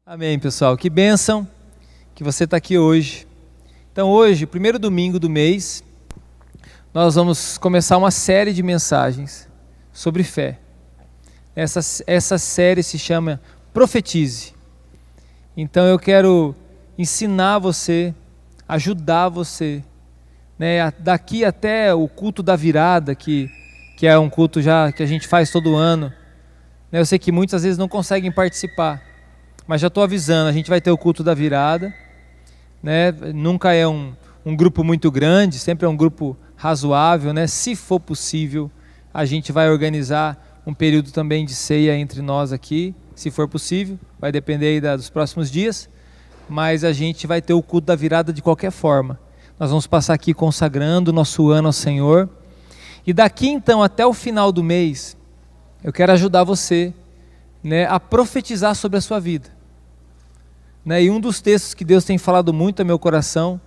Amém, pessoal. Que bênção que você está aqui hoje. Então hoje, primeiro domingo do mês, nós vamos começar uma série de mensagens sobre fé. Essa série se chama Profetize. Então eu quero ensinar você, ajudar você, né, daqui até o culto da virada, que é um culto já que a gente faz todo ano. Eu sei que muitas vezes não conseguem participar, mas já estou avisando, a gente vai ter o culto da virada, né? Nunca é um grupo muito grande, sempre é um grupo razoável, né? Se for possível, a gente vai organizar um período também de ceia entre nós aqui, se for possível, vai depender aí dos próximos dias, mas a gente vai ter o culto da virada de qualquer forma. Nós vamos passar aqui consagrando o nosso ano ao Senhor, e daqui então até o final do mês, eu quero ajudar você, né, a profetizar sobre a sua vida. Né, e um dos textos que Deus tem falado muito ao meu coração,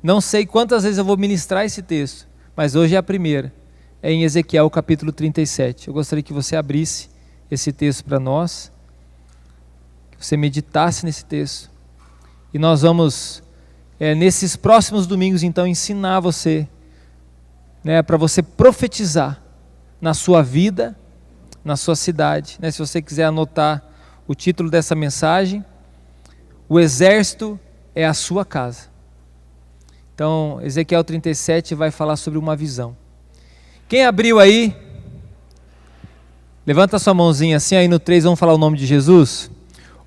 não sei quantas vezes eu vou ministrar esse texto, mas hoje é a primeira, é em Ezequiel capítulo 37. Eu gostaria que você abrisse esse texto para nós, que você meditasse nesse texto, e nós vamos, nesses próximos domingos então, ensinar você, né, para você profetizar na sua vida, na sua cidade, né? Se você quiser anotar o título dessa mensagem, o exército é a sua casa. Então, Ezequiel 37 vai falar sobre uma visão. Quem abriu aí? Levanta a sua mãozinha assim, aí no 3 vamos falar o nome de Jesus.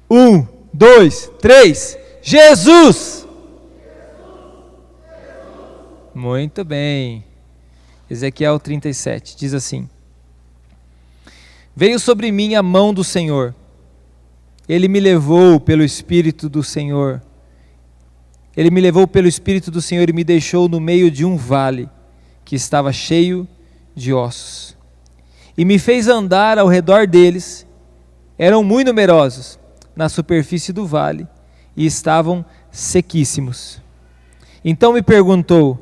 1, 2, 3, Jesus! Muito bem. Ezequiel 37 diz assim: Veio sobre mim a mão do Senhor, Ele me levou pelo Espírito do Senhor, Ele me levou pelo Espírito do Senhor e me deixou no meio de um vale, que estava cheio de ossos, e me fez andar ao redor deles. Eram muito numerosos na superfície do vale, e estavam sequíssimos. Então me perguntou: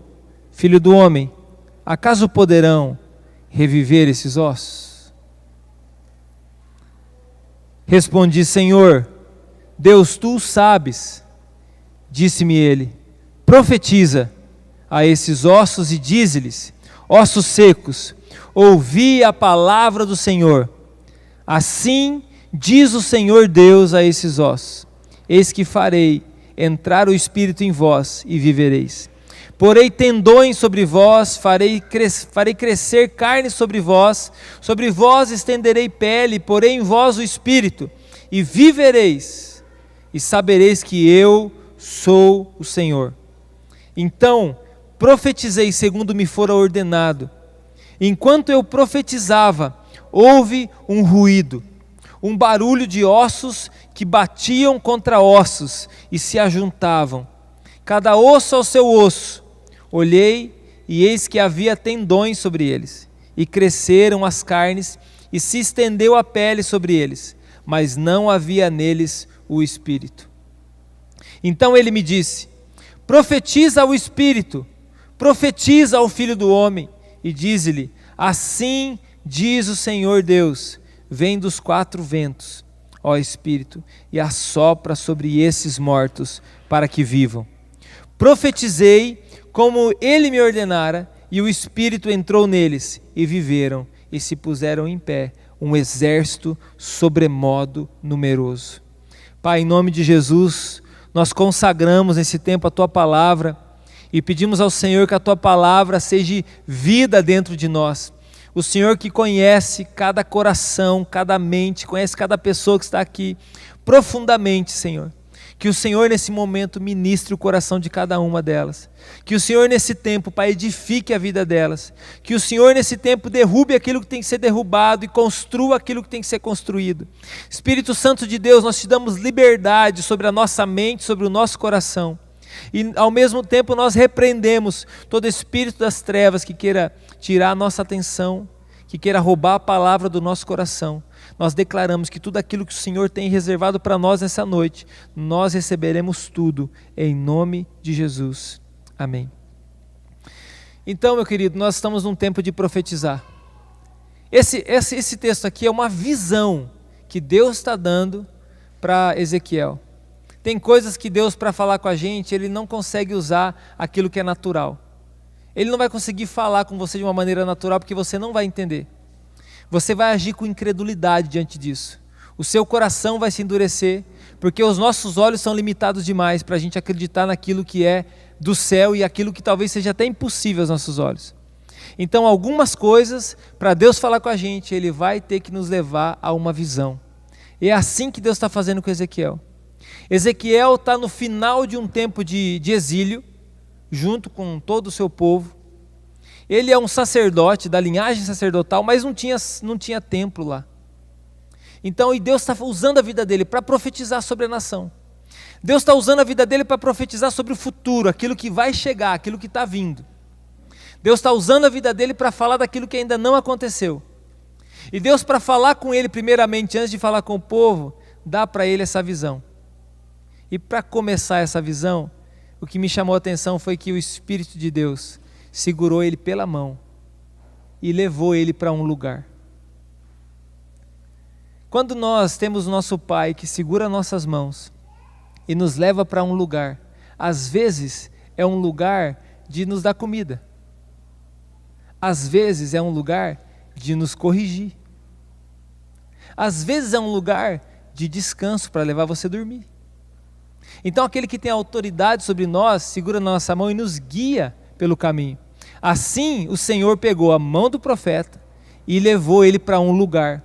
Filho do homem, acaso poderão reviver esses ossos? Respondi: Senhor, Deus, tu sabes. Disse-me ele: profetiza a esses ossos e dize-lhes: ossos secos, ouvi a palavra do Senhor. Assim diz o Senhor Deus a esses ossos: eis que farei entrar o Espírito em vós e vivereis. Porei tendões sobre vós, farei crescer carne sobre vós estenderei pele, porei em vós o Espírito, e vivereis, e sabereis que eu sou o Senhor. Então profetizei segundo me fora ordenado. Enquanto eu profetizava, houve um ruído, um barulho de ossos que batiam contra ossos e se ajuntavam, cada osso ao seu osso. Olhei, e eis que havia tendões sobre eles, e cresceram as carnes, e se estendeu a pele sobre eles, mas não havia neles o Espírito. Então ele me disse: profetiza ao Espírito, profetiza ao Filho do homem, e dize-lhe: assim diz o Senhor Deus, vem dos 4 ventos, ó Espírito, e assopra sobre esses mortos, para que vivam. Profetizei como ele me ordenara, e o Espírito entrou neles, e viveram, e se puseram em pé, um exército sobremodo numeroso. Pai, em nome de Jesus, nós consagramos nesse tempo a Tua Palavra, e pedimos ao Senhor que a Tua Palavra seja vida dentro de nós. O Senhor que conhece cada coração, cada mente, conhece cada pessoa que está aqui profundamente, Senhor. Que o Senhor nesse momento ministre o coração de cada uma delas. Que o Senhor nesse tempo, Pai, edifique a vida delas. Que o Senhor nesse tempo derrube aquilo que tem que ser derrubado e construa aquilo que tem que ser construído. Espírito Santo de Deus, nós te damos liberdade sobre a nossa mente, sobre o nosso coração. E ao mesmo tempo nós repreendemos todo espírito das trevas que queira tirar a nossa atenção, que queira roubar a palavra do nosso coração. Nós declaramos que tudo aquilo que o Senhor tem reservado para nós nessa noite, nós receberemos tudo, em nome de Jesus. Amém. Então, meu querido, nós estamos num tempo de profetizar. Esse texto aqui é uma visão que Deus está dando para Ezequiel. Tem coisas que Deus, para falar com a gente, Ele não consegue usar aquilo que é natural. Ele não vai conseguir falar com você de uma maneira natural, porque você não vai entender. Você vai agir com incredulidade diante disso. O seu coração vai se endurecer, porque os nossos olhos são limitados demais para a gente acreditar naquilo que é do céu e aquilo que talvez seja até impossível aos nossos olhos. Então, algumas coisas, para Deus falar com a gente, Ele vai ter que nos levar a uma visão. E é assim que Deus está fazendo com Ezequiel. Ezequiel está no final de um tempo de exílio, junto com todo o seu povo. Ele é um sacerdote da linhagem sacerdotal, mas não tinha templo lá. Então, e Deus está usando a vida dele para profetizar sobre a nação. Deus está usando a vida dele para profetizar sobre o futuro, aquilo que vai chegar, aquilo que está vindo. Deus está usando a vida dele para falar daquilo que ainda não aconteceu. E Deus, para falar com ele primeiramente, antes de falar com o povo, dá para ele essa visão. E para começar essa visão, o que me chamou a atenção foi que o Espírito de Deus segurou ele pela mão e levou ele para um lugar. Quando nós temos o nosso Pai que segura nossas mãos e nos leva para um lugar, às vezes é um lugar de nos dar comida. Às vezes é um lugar de nos corrigir. Às vezes é um lugar de descanso para levar você a dormir. Então aquele que tem autoridade sobre nós, segura na nossa mão e nos guia pelo caminho. Assim o Senhor pegou a mão do profeta e levou ele para um lugar.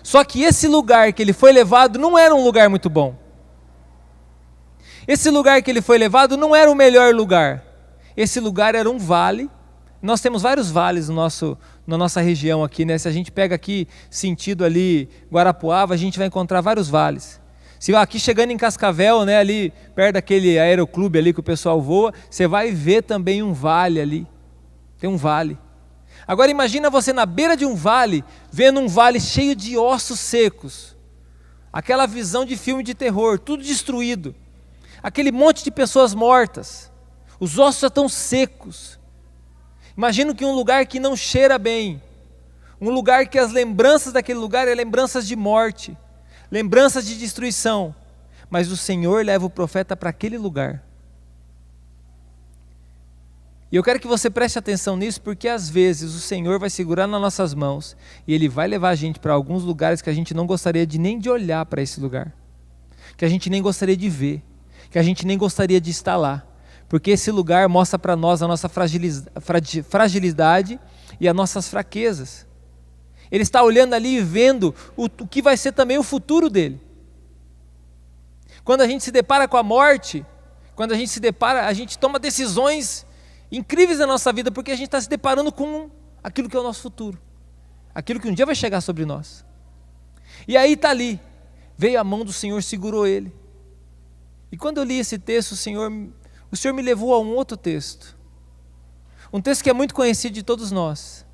Só que esse lugar que ele foi levado não era um lugar muito bom. Esse lugar que ele foi levado não era o melhor lugar. Esse lugar era um vale. Nós temos vários vales na nossa região aqui, né? Se a gente pega aqui sentido ali Guarapuava, a gente vai encontrar vários vales. Se aqui chegando em Cascavel, né, ali perto daquele aeroclube ali que o pessoal voa, você vai ver também um vale ali. Tem um vale. Agora imagina você na beira de um vale, vendo um vale cheio de ossos secos. Aquela visão de filme de terror, tudo destruído. Aquele monte de pessoas mortas. Os ossos já estão secos. Imagino que um lugar que não cheira bem. Um lugar que as lembranças daquele lugar é lembranças de morte. Lembranças de destruição. Mas o Senhor leva o profeta para aquele lugar. E eu quero que você preste atenção nisso, porque às vezes o Senhor vai segurar nas nossas mãos e Ele vai levar a gente para alguns lugares que a gente não gostaria nem de olhar para esse lugar, que a gente nem gostaria de ver, que a gente nem gostaria de estar lá, porque esse lugar mostra para nós a nossa fragilidade e as nossas fraquezas. Ele está olhando ali e vendo o que vai ser também o futuro dele. Quando a gente se depara com a morte, quando a gente toma decisões incríveis na nossa vida, porque a gente está se deparando com aquilo que é o nosso futuro, aquilo que um dia vai chegar sobre nós. E aí está ali, veio a mão do Senhor, segurou ele. E quando eu li esse texto, o Senhor me levou a um outro texto, um texto que é muito conhecido de todos nós,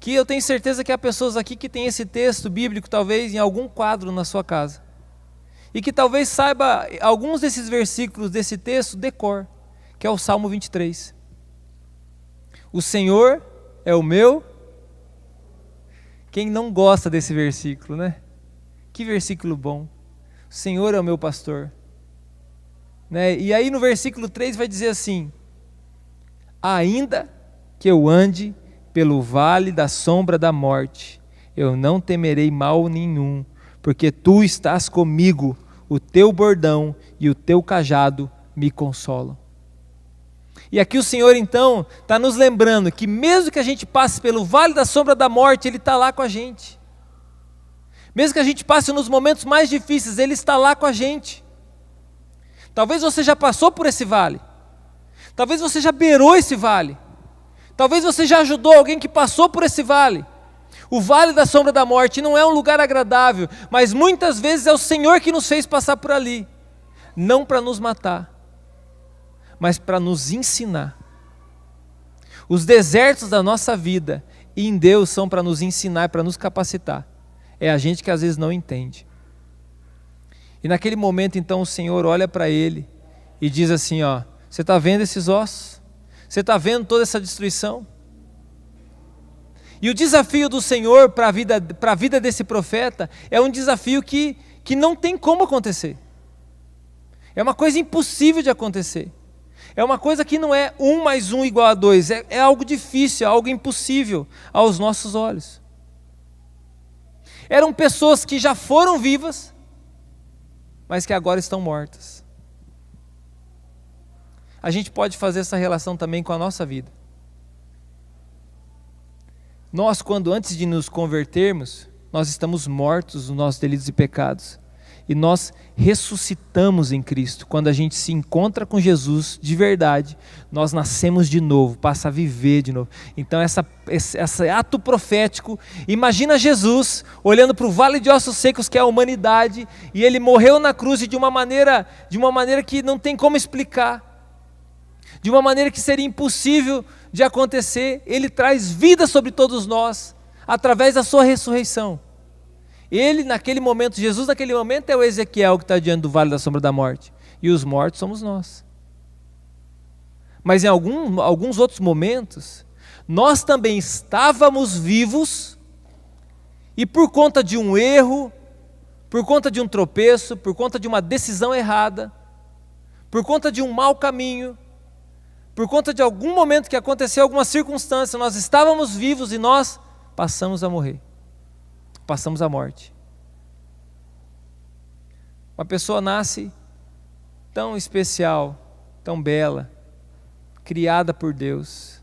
que eu tenho certeza que há pessoas aqui que têm esse texto bíblico talvez em algum quadro na sua casa, e que talvez saiba alguns desses versículos desse texto de cor, que é o Salmo 23. O Senhor é o meu... Quem não gosta desse versículo, né? Que versículo bom. O Senhor é o meu pastor. Né? E aí no versículo 3 vai dizer assim: ainda que eu ande pelo vale da sombra da morte, eu não temerei mal nenhum, porque tu estás comigo, o teu bordão e o teu cajado me consolam. E aqui o Senhor então está nos lembrando que mesmo que a gente passe pelo vale da sombra da morte, Ele está lá com a gente. Mesmo que a gente passe nos momentos mais difíceis, Ele está lá com a gente. Talvez você já passou por esse vale. Talvez você já beirou esse vale. Talvez você já ajudou alguém que passou por esse vale. O vale da sombra da morte não é um lugar agradável, mas muitas vezes é o Senhor que nos fez passar por ali. Não para nos matar, mas para nos ensinar. Os desertos da nossa vida em Deus são para nos ensinar, para nos capacitar. É a gente que às vezes não entende. E naquele momento então o Senhor olha para ele e diz assim: ó, você está vendo esses ossos? Você está vendo toda essa destruição? E o desafio do Senhor para a vida desse profeta é um desafio que que não tem como acontecer. É uma coisa impossível de acontecer. É uma coisa que não é 1 mais 1 igual a 2. É algo difícil, é algo impossível aos nossos olhos. Eram pessoas que já foram vivas, mas que agora estão mortas. A gente pode fazer essa relação também com a nossa vida. Nós, quando antes de nos convertermos, nós estamos mortos nos nossos delitos e pecados. E nós ressuscitamos em Cristo. Quando a gente se encontra com Jesus de verdade, nós nascemos de novo, passa a viver de novo. Então esse ato profético, imagina Jesus olhando para o vale de ossos secos que é a humanidade, e ele morreu na cruz de uma maneira que não tem como explicar, de uma maneira que seria impossível de acontecer. Ele traz vida sobre todos nós, através da sua ressurreição. Ele naquele momento, Jesus naquele momento é o Ezequiel que está diante do vale da sombra da morte, e os mortos somos nós. Mas em alguns outros momentos, nós também estávamos vivos, e por conta de um erro, por conta de um tropeço, por conta de uma decisão errada, por conta de um mau caminho, por conta de algum momento que aconteceu, alguma circunstância, nós estávamos vivos e nós passamos a morrer. Passamos à morte. Uma pessoa nasce tão especial, tão bela, criada por Deus,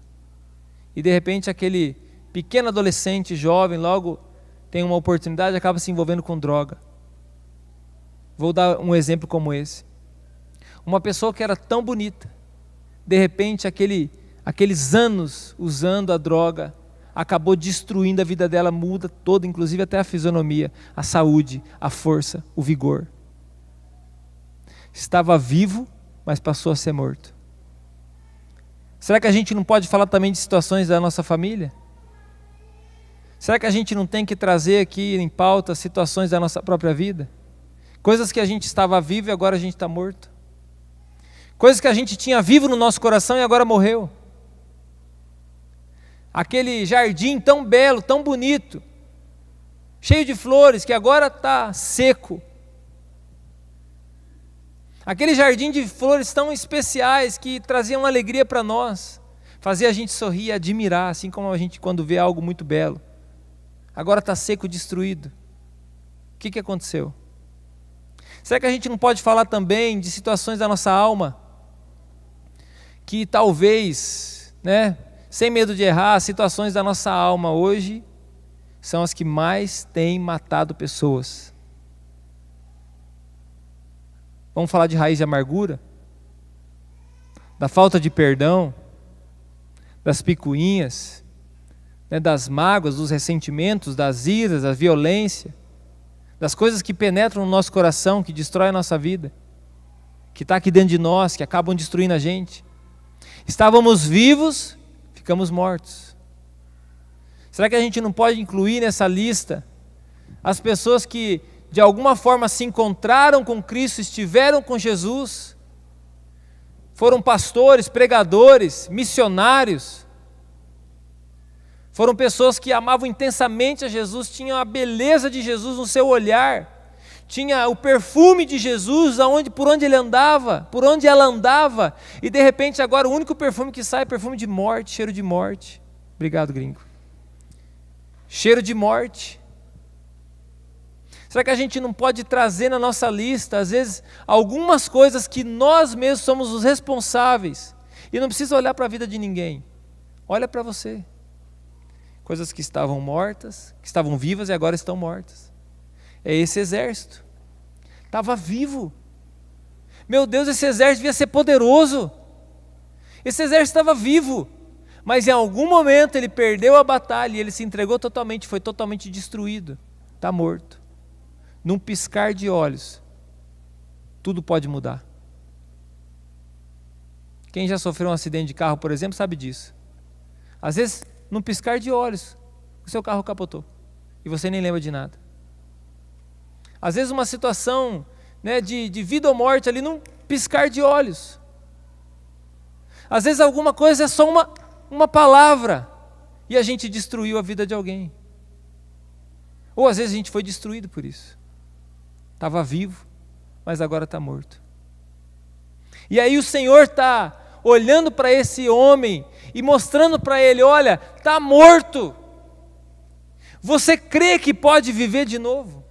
e de repente aquele pequeno adolescente, jovem, logo tem uma oportunidade e acaba se envolvendo com droga. Vou dar um exemplo como esse. Uma pessoa que era tão bonita, de repente aqueles anos usando a droga, acabou destruindo a vida dela, muda toda, inclusive até a fisionomia, a saúde, a força, o vigor. Estava vivo, mas passou a ser morto. Será que a gente não pode falar também de situações da nossa família? Será que a gente não tem que trazer aqui em pauta situações da nossa própria vida? Coisas que a gente estava vivo e agora a gente está morto. Coisas que a gente tinha vivo no nosso coração e agora morreu. Aquele jardim tão belo, tão bonito, cheio de flores, que agora está seco. Aquele jardim de flores tão especiais, que traziam alegria para nós, fazia a gente sorrir e admirar, assim como a gente quando vê algo muito belo. Agora está seco, destruído. O que aconteceu? Será que a gente não pode falar também de situações da nossa alma, que talvez, sem medo de errar, as situações da nossa alma hoje são as que mais têm matado pessoas? Vamos falar de raiz de amargura, da falta de perdão, das picuinhas, das mágoas, dos ressentimentos, das iras, da violência, das coisas que penetram no nosso coração, que destroem a nossa vida, que está aqui dentro de nós, que acabam destruindo a gente. Estávamos vivos, ficamos mortos. Será que a gente não pode incluir nessa lista as pessoas que de alguma forma se encontraram com Cristo, estiveram com Jesus, foram pastores, pregadores, missionários, foram pessoas que amavam intensamente a Jesus, tinham a beleza de Jesus no seu olhar, tinha o perfume de Jesus por onde ele andava, por onde ela andava, e de repente agora o único perfume que sai é perfume de morte, cheiro de morte. Obrigado, gringo. Cheiro de morte. Será que a gente não pode trazer na nossa lista, às vezes, algumas coisas que nós mesmos somos os responsáveis, e não precisa olhar para a vida de ninguém, olha para você. Coisas que estavam mortas, que estavam vivas e agora estão mortas. É esse exército. Estava vivo. Meu Deus, esse exército devia ser poderoso. Esse exército estava vivo, mas em algum momento ele perdeu a batalha e ele se entregou totalmente, foi totalmente destruído. Está morto. Num piscar de olhos, tudo pode mudar. Quem já sofreu um acidente de carro, por exemplo, sabe disso. Às vezes, num piscar de olhos, o seu carro capotou e você nem lembra de nada. Às vezes uma situação de vida ou morte ali num piscar de olhos. Às vezes alguma coisa é só uma palavra e a gente destruiu a vida de alguém. Ou às vezes a gente foi destruído por isso. Estava vivo, mas agora está morto. E aí o Senhor está olhando para esse homem e mostrando para ele: olha, está morto. Você crê que pode viver de novo?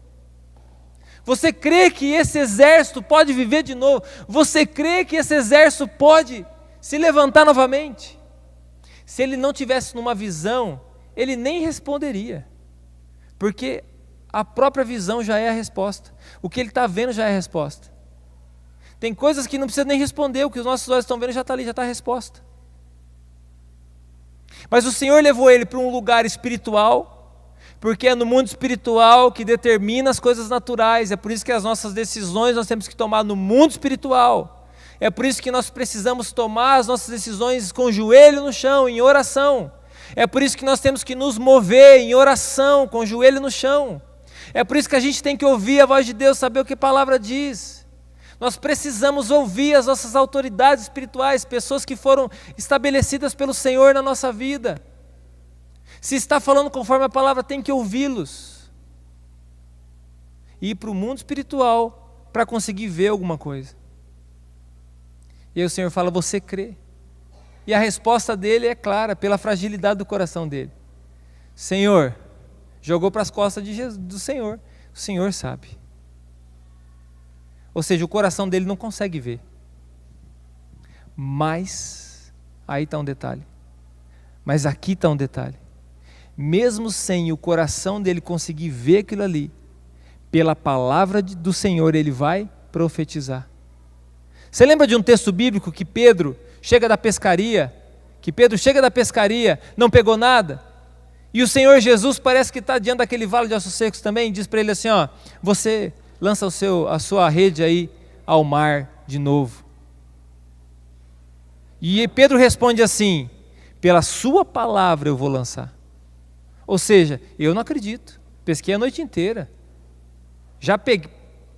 Você crê que esse exército pode viver de novo? Você crê que esse exército pode se levantar novamente? Se ele não tivesse numa visão, ele nem responderia, porque a própria visão já é a resposta. O que ele está vendo já é a resposta. Tem coisas que não precisa nem responder, o que os nossos olhos estão vendo já está ali, já está a resposta. Mas o Senhor levou ele para um lugar espiritual, porque é no mundo espiritual que determina as coisas naturais. É por isso que as nossas decisões nós temos que tomar no mundo espiritual. É por isso que nós precisamos tomar as nossas decisões com o joelho no chão, em oração. É por isso que nós temos que nos mover em oração, com o joelho no chão. É por isso que a gente tem que ouvir a voz de Deus, saber o que a palavra diz. Nós precisamos ouvir as nossas autoridades espirituais, pessoas que foram estabelecidas pelo Senhor na nossa vida. Se está falando conforme a palavra, tem que ouvi-los. E ir para o mundo espiritual para conseguir ver alguma coisa. E aí o Senhor fala: você crê? E a resposta dele é clara, pela fragilidade do coração dele. Senhor, jogou para as costas de Jesus, do Senhor. O Senhor sabe. Ou seja, o coração dele não consegue ver. Mas, aí está um detalhe. Mas aqui está um detalhe. Mesmo sem o coração dele conseguir ver aquilo ali, pela palavra do Senhor ele vai profetizar. Você lembra de um texto bíblico que Pedro chega da pescaria? Não pegou nada? E o Senhor Jesus parece que está diante daquele vale de ossos secos também, diz para ele assim: ó, você lança a sua rede aí ao mar de novo. E Pedro responde assim: pela sua palavra eu vou lançar. Ou seja, eu não acredito, pesquei a noite inteira,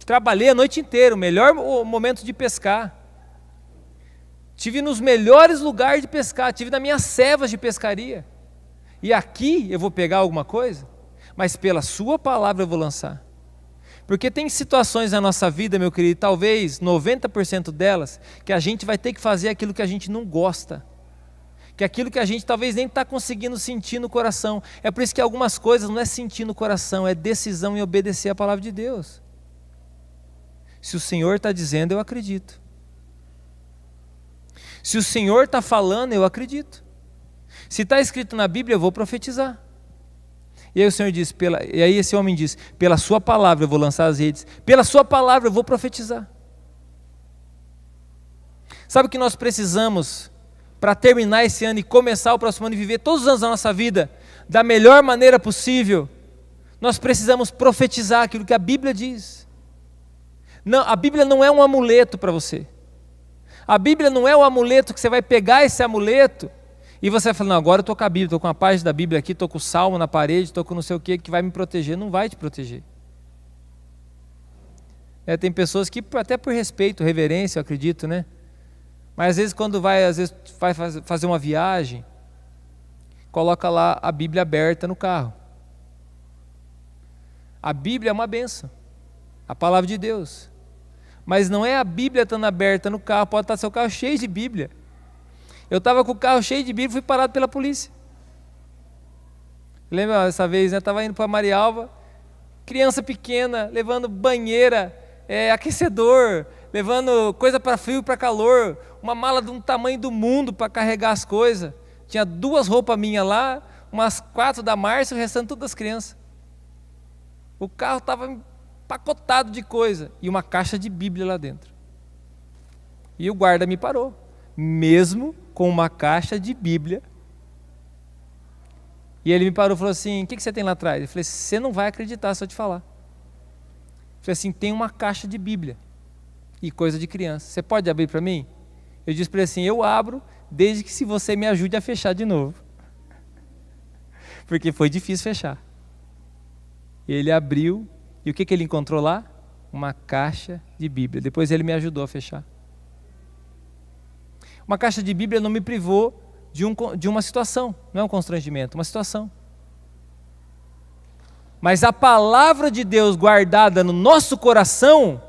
trabalhei a noite inteira, o melhor momento de pescar, estive nos melhores lugares de pescar, estive nas minhas cevas de pescaria, e aqui eu vou pegar alguma coisa? Mas pela sua palavra eu vou lançar. Porque tem situações na nossa vida, meu querido, talvez 90% delas, que a gente vai ter que fazer aquilo que a gente não gosta, que é aquilo que a gente talvez nem está conseguindo sentir no coração. É por isso que algumas coisas não é sentir no coração, é decisão em obedecer a palavra de Deus. Se o Senhor está dizendo, eu acredito. Se o Senhor está falando, eu acredito. Se está escrito na Bíblia, eu vou profetizar. E aí o Senhor diz, e aí esse homem diz: pela sua palavra eu vou lançar as redes, pela sua palavra eu vou profetizar. Sabe o que nós precisamos para terminar esse ano e começar o próximo ano e viver todos os anos da nossa vida da melhor maneira possível? Nós precisamos profetizar aquilo que a Bíblia diz. Não, a Bíblia não é um amuleto para você. A Bíblia não é um amuleto que você vai pegar esse amuleto e você vai falar: não, agora eu estou com a Bíblia, estou com a página da Bíblia aqui, estou com o salmo na parede, estou com não sei o que vai me proteger. Não vai te proteger. Tem pessoas que, até por respeito, reverência, eu acredito, né? Mas às vezes quando vai fazer uma viagem, coloca lá a Bíblia aberta no carro. A Bíblia é uma bênção, a palavra de Deus. Mas não é a Bíblia estando aberta no carro, pode estar seu carro cheio de Bíblia. Eu estava com o carro cheio de Bíblia e fui parado pela polícia. Lembra essa vez, né? Estava indo para Marialva, criança pequena, levando banheira, aquecedor, levando coisa para frio e para calor, uma mala de um tamanho do mundo para carregar as coisas. Tinha 2 roupas minhas lá, umas 4 da Márcia e o restante tudo das crianças. O carro estava empacotado de coisa e uma caixa de Bíblia lá dentro. E o guarda me parou, mesmo com uma caixa de Bíblia. E ele me parou e falou assim: o que você tem lá atrás? Eu falei: você não vai acreditar se eu te falar. Eu falei assim: tem uma caixa de Bíblia e coisa de criança, você pode abrir para mim? Eu disse para ele assim: eu abro, desde que se você me ajude a fechar de novo. Porque foi difícil fechar. Ele abriu, e o que ele encontrou lá? Uma caixa de Bíblia. Depois ele me ajudou a fechar. Uma caixa de Bíblia não me privou de uma situação, não é um constrangimento, uma situação. Mas a palavra de Deus guardada no nosso coração,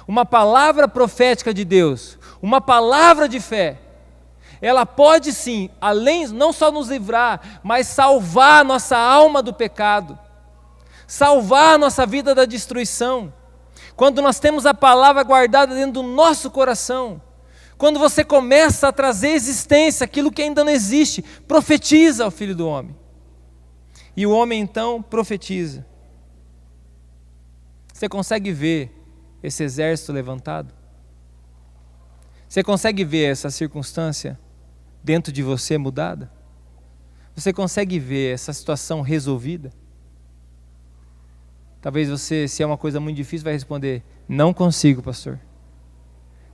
uma palavra profética de Deus, uma palavra de fé, ela pode sim, além, não só nos livrar, mas salvar a nossa alma do pecado, salvar a nossa vida da destruição. Quando nós temos a palavra guardada dentro do nosso coração, quando você começa a trazer existência aquilo que ainda não existe, profetiza ao Filho do Homem. E o homem então profetiza. Você consegue ver esse exército levantado? Você consegue ver essa circunstância dentro de você mudada? Você consegue ver essa situação resolvida? Talvez você, se é uma coisa muito difícil, vai responder: não consigo, pastor.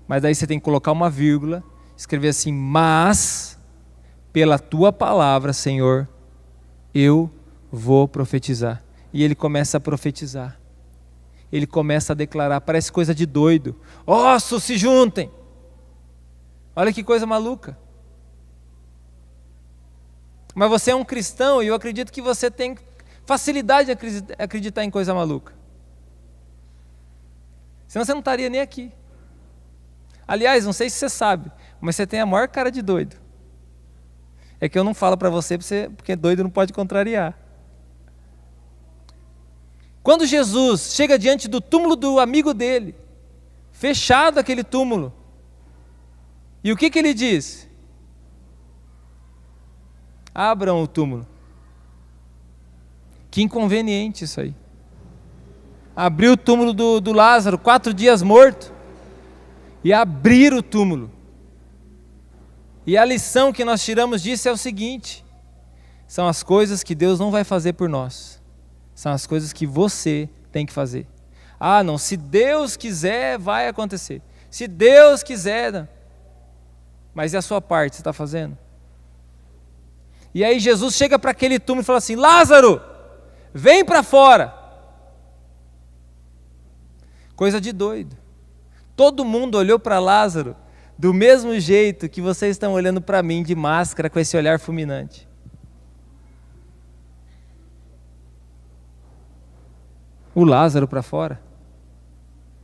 Mas daí você tem que colocar uma vírgula, escrever assim: mas pela tua palavra, Senhor, eu vou profetizar. E ele começa a profetizar. Ele começa a declarar, parece coisa de doido. Ossos se juntem. Olha que coisa maluca. Mas você é um cristão e eu acredito que você tem facilidade de acreditar em coisa maluca. Senão você não estaria nem aqui. Aliás, não sei se você sabe, mas você tem a maior cara de doido. É que eu não falo para você porque doido não pode contrariar. Quando Jesus chega diante do túmulo do amigo dele, fechado aquele túmulo, e o que ele diz? Abram o túmulo. Que inconveniente isso aí. Abrir o túmulo do Lázaro, 4 dias morto, e abrir o túmulo. E a lição que nós tiramos disso é o seguinte: são as coisas que Deus não vai fazer por nós, são as coisas que você tem que fazer. Ah, não, se Deus quiser, vai acontecer. Se Deus quiser, não. Mas e a sua parte, você está fazendo? E aí Jesus chega para aquele túmulo e fala assim: Lázaro, vem para fora. Coisa de doido. Todo mundo olhou para Lázaro do mesmo jeito que vocês estão olhando para mim de máscara, com esse olhar fulminante. O Lázaro para fora.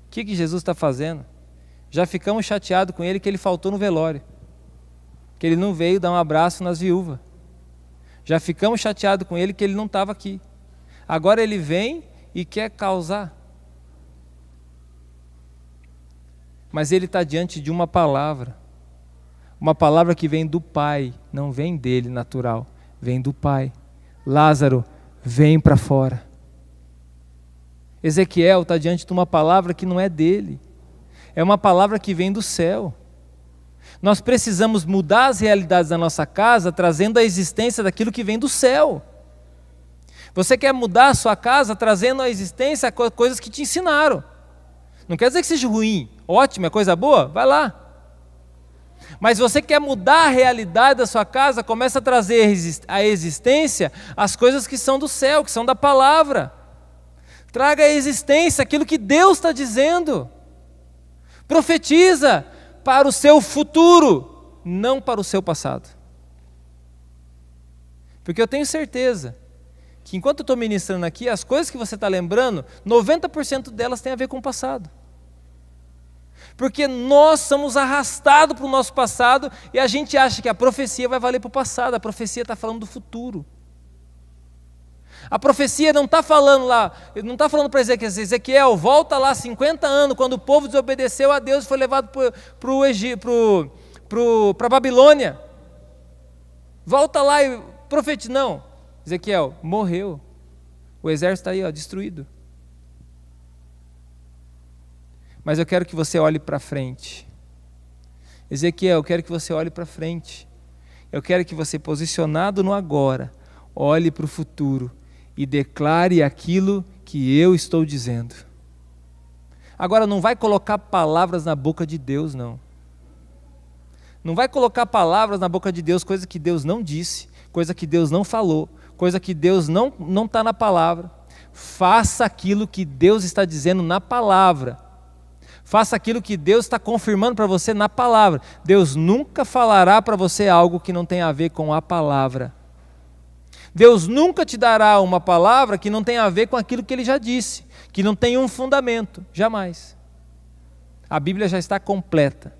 O que Jesus está fazendo? Já ficamos chateados com ele que ele faltou no velório, que ele não veio dar um abraço nas viúvas. Já ficamos chateados com ele que ele não estava aqui. Agora ele vem e quer causar. Mas ele está diante de uma palavra que vem do Pai, não vem dele natural, vem do Pai. Lázaro, vem para fora. Ezequiel está diante de uma palavra que não é dele, é uma palavra que vem do céu. Nós precisamos mudar as realidades da nossa casa, trazendo a existência daquilo que vem do céu. Você quer mudar a sua casa, trazendo a existência coisas que te ensinaram. Não quer dizer que seja ruim, ótimo, é coisa boa, vai lá. Mas você quer mudar a realidade da sua casa, começa a trazer a existência as coisas que são do céu, que são da palavra. Traga a existência aquilo que Deus está dizendo. Profetiza para o seu futuro, não para o seu passado. Porque eu tenho certeza que enquanto eu estou ministrando aqui, as coisas que você está lembrando, 90% delas têm a ver com o passado. Porque nós somos arrastados para o nosso passado e a gente acha que a profecia vai valer para o passado. A profecia está falando do futuro. A profecia não está falando lá, não está falando para Ezequiel, volta lá 50 anos, quando o povo desobedeceu a Deus e foi levado para a Babilônia. Volta lá e profetiza. Não, Ezequiel, morreu. O exército está aí, destruído. Mas eu quero que você olhe para frente. Ezequiel, eu quero que você olhe para frente. Eu quero que você, posicionado no agora, olhe para o futuro e declare aquilo que eu estou dizendo. Agora, não vai colocar palavras na boca de Deus, não. Não vai colocar palavras na boca de Deus, coisa que Deus não disse, coisa que Deus não falou, coisa que Deus não está na palavra. Faça aquilo que Deus está dizendo na palavra. Faça aquilo que Deus está confirmando para você na palavra. Deus nunca falará para você algo que não tem a ver com a palavra. Deus nunca te dará uma palavra que não tenha a ver com aquilo que Ele já disse, que não tenha um fundamento, jamais. A Bíblia já está completa.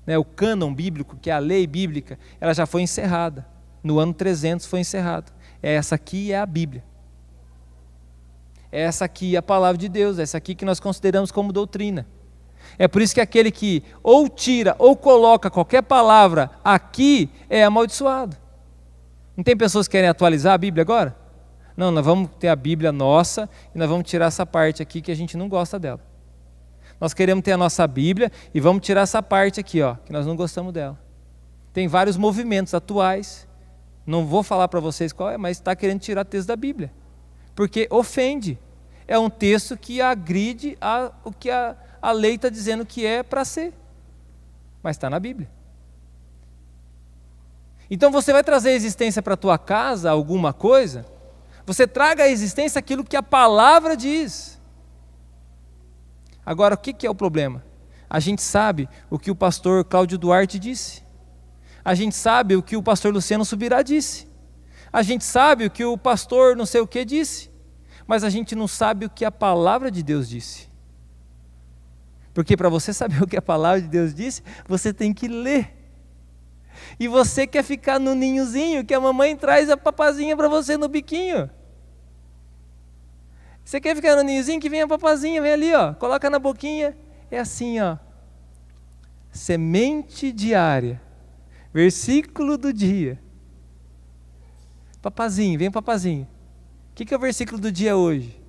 O cânon bíblico, que é a lei bíblica, ela já foi encerrada. No ano 300 foi encerrado. Essa aqui é a Bíblia. Essa aqui é a palavra de Deus, essa aqui que nós consideramos como doutrina. É por isso que aquele que ou tira ou coloca qualquer palavra aqui é amaldiçoado. Não tem pessoas que querem atualizar a Bíblia agora? Não, nós vamos ter a Bíblia nossa e nós vamos tirar essa parte aqui que a gente não gosta dela. Nós queremos ter a nossa Bíblia e vamos tirar essa parte aqui, que nós não gostamos dela. Tem vários movimentos atuais, não vou falar para vocês qual é, mas está querendo tirar texto da Bíblia. Porque ofende. É um texto que agride o que a lei está dizendo que é para ser. Mas está na Bíblia. Então você vai trazer a existência para a tua casa, alguma coisa, você traga à existência aquilo que a palavra diz. Agora, o que é o problema? A gente sabe o que o pastor Cláudio Duarte disse. A gente sabe o que o pastor Luciano Subirá disse. A gente sabe o que o pastor não sei o que disse. Mas a gente não sabe o que a palavra de Deus disse. Porque para você saber o que a palavra de Deus disse, você tem que ler. E você quer ficar no ninhozinho que a mamãe traz a papazinha para você no biquinho. Você quer ficar no ninhozinho que vem a papazinha, vem ali, coloca na boquinha. É assim, semente diária, versículo do dia. Papazinho, vem papazinho. O que é o versículo do dia hoje?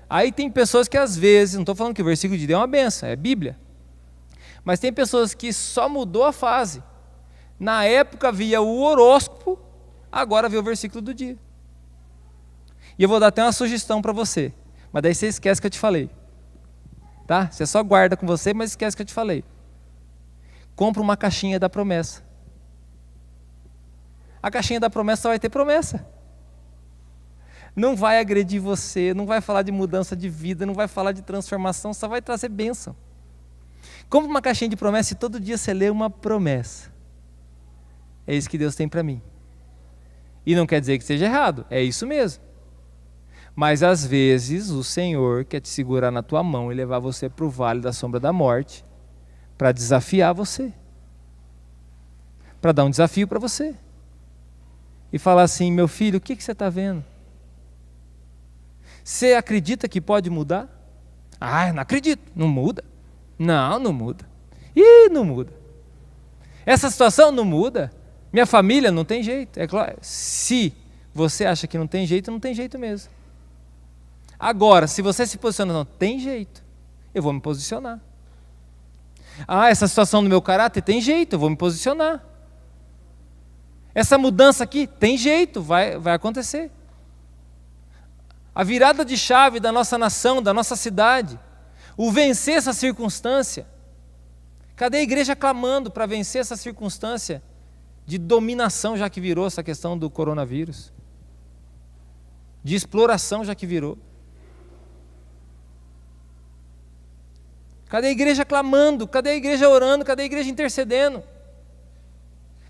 Aí tem pessoas que às vezes, não estou falando que o versículo do dia é uma benção, é Bíblia. Mas tem pessoas que só mudou a fase. Na época via o horóscopo, agora vê o versículo do dia. E eu vou dar até uma sugestão para você, mas daí você esquece que eu te falei. Tá? Você só guarda com você, mas esquece que eu te falei. Compra uma caixinha da promessa. A caixinha da promessa só vai ter promessa. Não vai agredir você, não vai falar de mudança de vida, não vai falar de transformação, só vai trazer bênção. Compra uma caixinha de promessa e todo dia você lê uma promessa. É isso que Deus tem para mim. E não quer dizer que seja errado, é isso mesmo. Mas às vezes o Senhor quer te segurar na tua mão e levar você para o vale da sombra da morte, para desafiar você, para dar um desafio para você. E falar assim, meu filho, o que você está vendo? Você acredita que pode mudar? Ah, não acredito, não muda. Não muda. Não muda. Essa situação não muda. Minha família não tem jeito. É claro, se você acha que não tem jeito mesmo. Agora, se você se posiciona, não tem jeito, eu vou me posicionar. Essa situação no meu caráter tem jeito, eu vou me posicionar. Essa mudança aqui tem jeito, vai acontecer. A virada de chave da nossa nação, da nossa cidade, o vencer essa circunstância. Cadê a igreja clamando para vencer essa circunstância de dominação, já que virou essa questão do coronavírus? De exploração, já que virou. Cadê a igreja clamando? Cadê a igreja orando? Cadê a igreja intercedendo?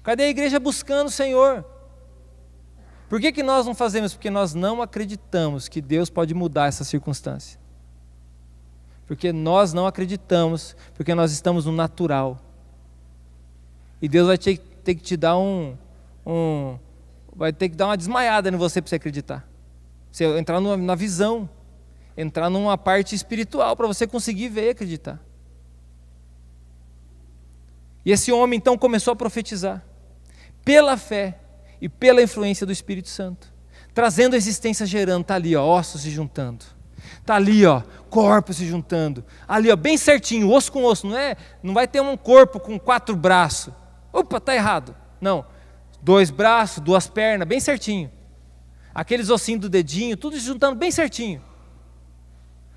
Cadê a igreja buscando o Senhor? Por que nós não fazemos? Porque nós não acreditamos que Deus pode mudar essa circunstância. Porque nós não acreditamos, porque nós estamos no natural. E Deus vai ter que te dar vai ter que dar uma desmaiada em você para você acreditar. Você entrar na visão, entrar numa parte espiritual para você conseguir ver e acreditar. E esse homem então começou a profetizar, pela fé e pela influência do Espírito Santo, trazendo a existência, gerando, está ali, ossos se juntando, está ali, corpos se juntando, ali, bem certinho, osso com osso, não vai ter um corpo com 4 braços, opa, está errado, não, 2 braços, 2 pernas, bem certinho, aqueles ossinhos do dedinho, tudo se juntando bem certinho,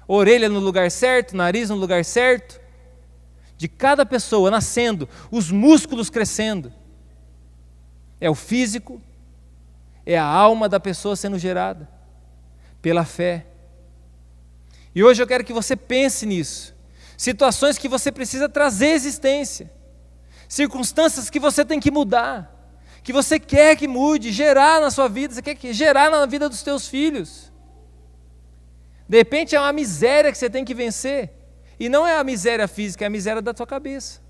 orelha no lugar certo, nariz no lugar certo, de cada pessoa nascendo, os músculos crescendo, é o físico, é a alma da pessoa sendo gerada, pela fé. E hoje eu quero que você pense nisso, situações que você precisa trazer à existência, circunstâncias que você tem que mudar, que você quer que mude, gerar na sua vida, você quer gerar na vida dos teus filhos. De repente é uma miséria que você tem que vencer, e não é a miséria física, é a miséria da tua cabeça.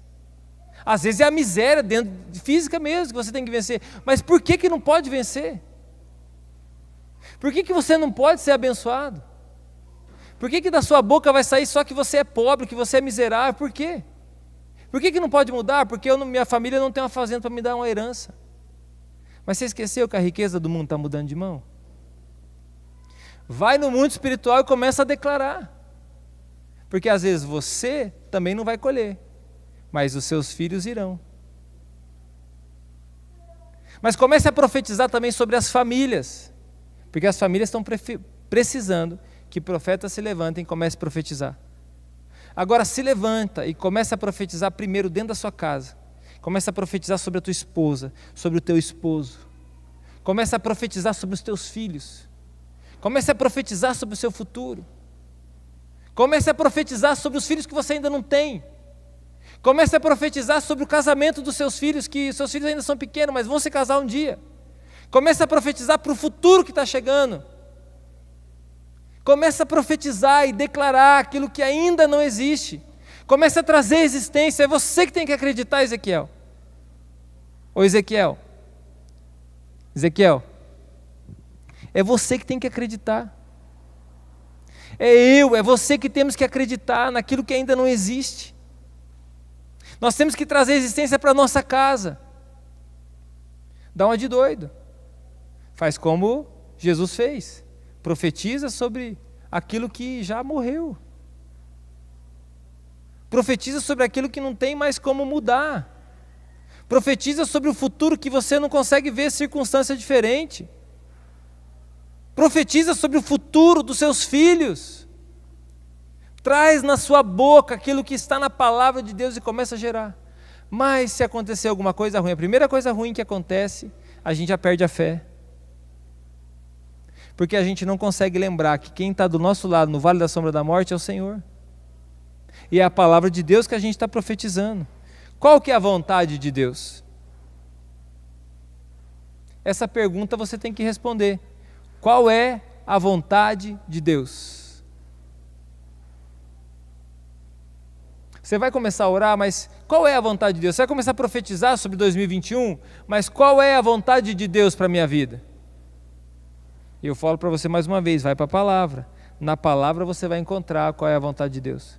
Às vezes é a miséria física mesmo que você tem que vencer, mas por que não pode vencer? Por que você não pode ser abençoado? Por que da sua boca vai sair só que você é pobre, que você é miserável? Por quê? Por que não pode mudar? Porque minha família não tem uma fazenda para me dar uma herança. Mas você esqueceu que a riqueza do mundo está mudando de mão? Vai no mundo espiritual e começa a declarar. Porque às vezes você também não vai colher, mas os seus filhos irão. Mas comece a profetizar também sobre as famílias, porque as famílias estão precisando que profetas se levantem e comecem a profetizar. Agora se levanta e comece a profetizar primeiro dentro da sua casa. Comece a profetizar sobre a tua esposa, sobre o teu esposo. Comece a profetizar sobre os teus filhos. Comece a profetizar sobre o seu futuro. Comece a profetizar sobre os filhos que você ainda não tem. Comece a profetizar sobre o casamento dos seus filhos, que seus filhos ainda são pequenos, mas vão se casar um dia. Comece a profetizar para o futuro que está chegando. Comece a profetizar e declarar aquilo que ainda não existe. Comece a trazer existência. É você que tem que acreditar, Ezequiel. Ô Ezequiel. Ezequiel. É você que tem que acreditar. É você que temos que acreditar naquilo que ainda não existe. Nós temos que trazer existência para a nossa casa. Dá uma de doido. Faz como Jesus fez. Profetiza sobre aquilo que já morreu. Profetiza sobre aquilo que não tem mais como mudar. Profetiza sobre o futuro que você não consegue ver circunstância diferente. Profetiza sobre o futuro dos seus filhos. Traz na sua boca aquilo que está na palavra de Deus e começa a gerar. Mas se acontecer alguma coisa ruim, a primeira coisa ruim que acontece, a gente já perde a fé. Porque a gente não consegue lembrar que quem está do nosso lado no vale da sombra da morte é o Senhor. E é a palavra de Deus que a gente está profetizando. Qual que é a vontade de Deus? Essa pergunta você tem que responder. Qual é a vontade de Deus? Você vai começar a orar, mas qual é a vontade de Deus? Você vai começar a profetizar sobre 2021, mas qual é a vontade de Deus para a minha vida? E eu falo para você mais uma vez, vai para a palavra. Na palavra você vai encontrar qual é a vontade de Deus.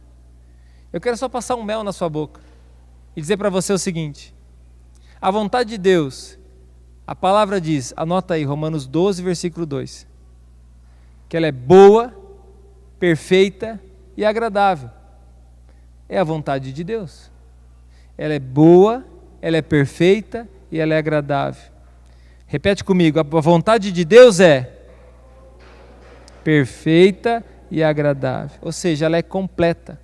Eu quero só passar um mel na sua boca e dizer para você o seguinte: a vontade de Deus, a palavra diz, anota aí, Romanos 12, versículo 2, que ela é boa, perfeita e agradável. É a vontade de Deus. Ela é boa, ela é perfeita e ela é agradável. Repete comigo, a vontade de Deus é perfeita e agradável. Ou seja, ela é completa.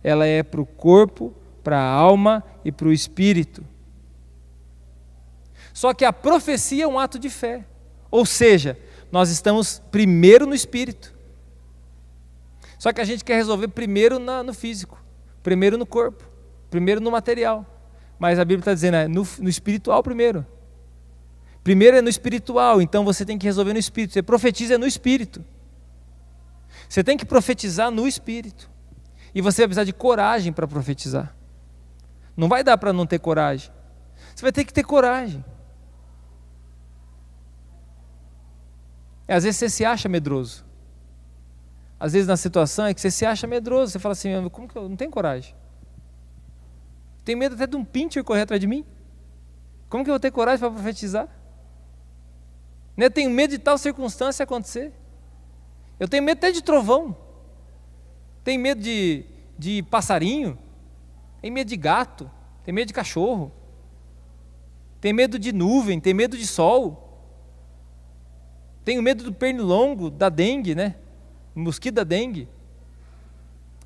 Ela é para o corpo, para a alma e para o espírito. Só que a profecia é um ato de fé. Ou seja, nós estamos primeiro no espírito. Só que a gente quer resolver primeiro no físico, primeiro no corpo, primeiro no material. Mas a Bíblia está dizendo, no espiritual primeiro. Primeiro é no espiritual, então você tem que resolver no espírito. Você profetiza no espírito. Você tem que profetizar no espírito. E você vai precisar de coragem para profetizar. Não vai dar para não ter coragem. Você vai ter que ter coragem. Às vezes você se acha medroso. Às vezes na situação é que você se acha medroso. Você fala assim, como que eu não tenho coragem? Tenho medo até de um pincher correr atrás de mim. Como que eu vou ter coragem para profetizar? Eu tenho medo de tal circunstância acontecer. Eu tenho medo até de trovão. Tenho medo de passarinho. Tenho medo de gato. Tenho medo de cachorro. Tenho medo de nuvem. Tenho medo de sol. Tenho medo do pernilongo, da dengue, né? Mosquito da dengue.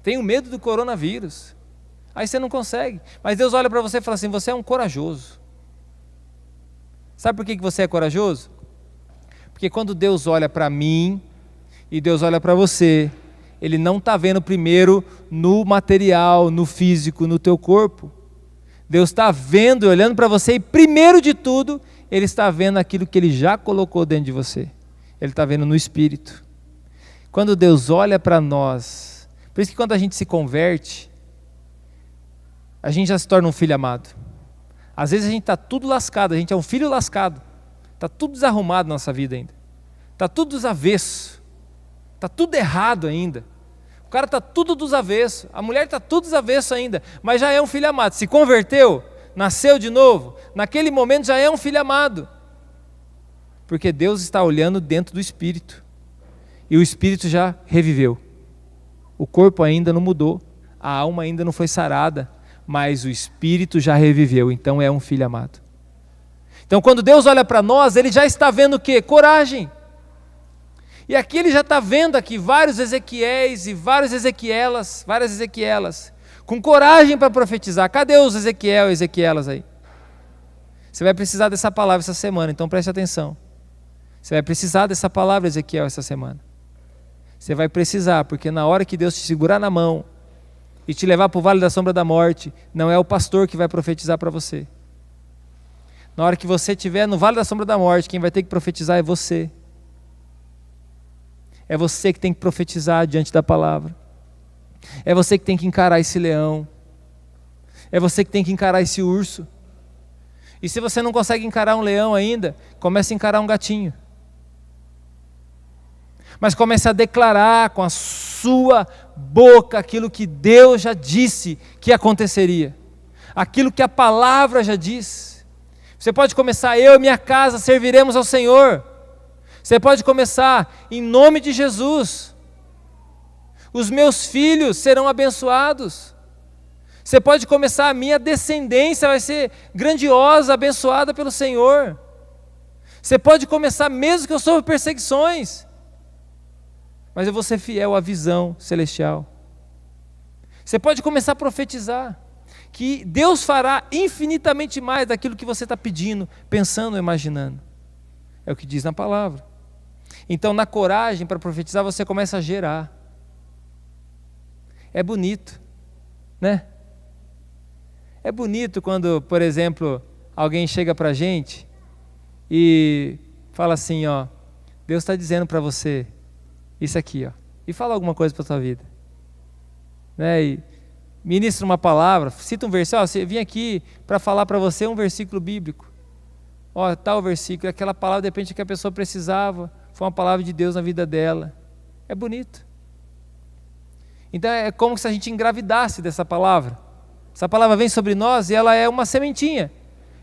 Tenho medo do coronavírus. Aí você não consegue. Mas Deus olha para você e fala assim, você é um corajoso. Sabe por que você é corajoso? Porque quando Deus olha para mim e Deus olha para você, Ele não está vendo primeiro no material, no físico, no teu corpo. Deus está vendo e olhando para você e, primeiro de tudo, Ele está vendo aquilo que Ele já colocou dentro de você. Ele está vendo no Espírito. Quando Deus olha para nós, por isso que quando a gente se converte, a gente já se torna um filho amado. Às vezes a gente está tudo lascado, a gente é um filho lascado. Está tudo desarrumado na nossa vida ainda. Está tudo dos avessos. Está tudo errado ainda. O cara está tudo dos avessos. A mulher está tudo dos avessos ainda. Mas já é um filho amado. Se converteu, nasceu de novo. Naquele momento já é um filho amado. Porque Deus está olhando dentro do Espírito. E o Espírito já reviveu. O corpo ainda não mudou. A alma ainda não foi sarada. Mas o Espírito já reviveu. Então é um filho amado. Então quando Deus olha para nós, Ele já está vendo o quê? Coragem. E aqui Ele já está vendo aqui vários Ezequiéis e várias Ezequielas, com coragem para profetizar. Cadê os Ezequiel e Ezequielas aí? Você vai precisar dessa palavra essa semana, então preste atenção. Você vai precisar dessa palavra, Ezequiel, essa semana. Você vai precisar, porque na hora que Deus te segurar na mão e te levar para o vale da sombra da morte, não é o pastor que vai profetizar para você. Na hora que você estiver no vale da sombra da morte, quem vai ter que profetizar é você. É você que tem que profetizar diante da palavra. É você que tem que encarar esse leão. É você que tem que encarar esse urso. E se você não consegue encarar um leão ainda, comece a encarar um gatinho. Mas comece a declarar com a sua boca aquilo que Deus já disse que aconteceria. Aquilo que a palavra já diz. Você pode começar: eu e minha casa serviremos ao Senhor. Você pode começar: em nome de Jesus, os meus filhos serão abençoados. Você pode começar: a minha descendência vai ser grandiosa, abençoada pelo Senhor. Você pode começar: mesmo que eu sofra perseguições, mas eu vou ser fiel à visão celestial. Você pode começar a profetizar que Deus fará infinitamente mais daquilo que você está pedindo, pensando ou imaginando. É o que diz na palavra. Então, na coragem para profetizar, você começa a gerar. É bonito, né? É bonito quando, por exemplo, alguém chega para a gente e fala assim, ó: Deus está dizendo para você isso aqui, ó, e fala alguma coisa para a sua vida, né? E ministra uma palavra, cita um versículo: ó, eu vim aqui para falar para você um versículo bíblico, ó, tal versículo, aquela palavra de repente que a pessoa precisava, foi uma palavra de Deus na vida dela. É bonito. Então é como se a gente engravidasse dessa palavra. Essa palavra vem sobre nós e ela é uma sementinha.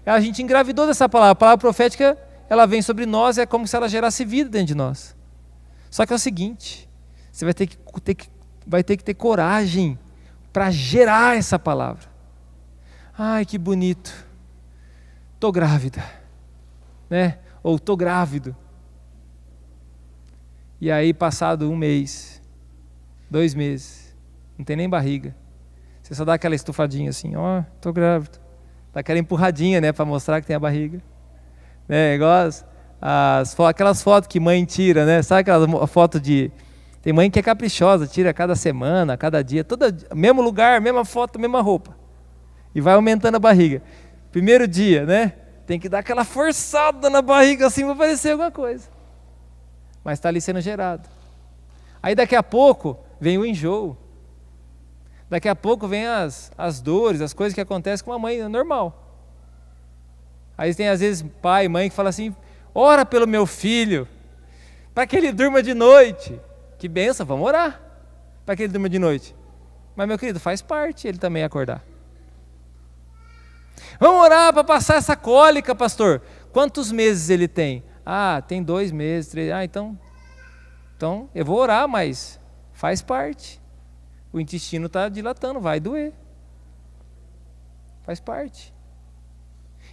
A gente engravidou dessa palavra. A palavra profética, ela vem sobre nós e é como se ela gerasse vida dentro de nós. Só que é o seguinte: você vai ter que ter coragem para gerar essa palavra. Ai, que bonito. Estou grávida, né? Ou estou grávido. E aí, passado 1 mês, 2 meses, não tem nem barriga. Você só dá aquela estufadinha assim: ó, estou grávido. Dá aquela empurradinha, né, para mostrar que tem a barriga. Né, igual aquelas fotos que mãe tira, né? Sabe aquelas fotos de... Tem mãe que é caprichosa, tira cada semana, cada dia, mesmo lugar, mesma foto, mesma roupa. E vai aumentando a barriga. Primeiro dia, né? Tem que dar aquela forçada na barriga assim para parecer alguma coisa. Mas está ali sendo gerado. Aí daqui a pouco vem o enjoo. Daqui a pouco vem as dores, as coisas que acontecem com a mãe, é normal. Aí tem às vezes pai e mãe que fala assim: ora pelo meu filho, para que ele durma de noite. Que benção, vamos orar para que ele durma de noite. Mas, meu querido, faz parte ele também acordar. Vamos orar para passar essa cólica, pastor. Quantos meses ele tem? Ah, tem 2 meses, 3. Ah, então eu vou orar, mas faz parte. O intestino está dilatando, vai doer. Faz parte.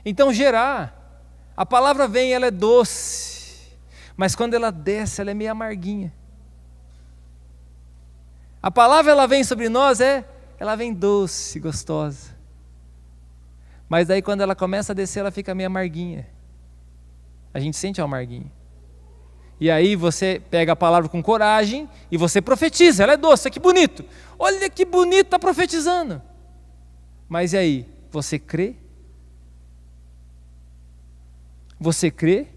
Então, gerar. A palavra vem, ela é doce. Mas quando ela desce, ela é meio amarguinha. A palavra, ela vem sobre nós, ela vem doce, gostosa. Mas daí quando ela começa a descer, ela fica meio amarguinha. A gente sente a amarguinha. E aí você pega a palavra com coragem e você profetiza. Ela é doce, que bonito. Olha que bonito, está profetizando. Mas e aí? Você crê? Você crê?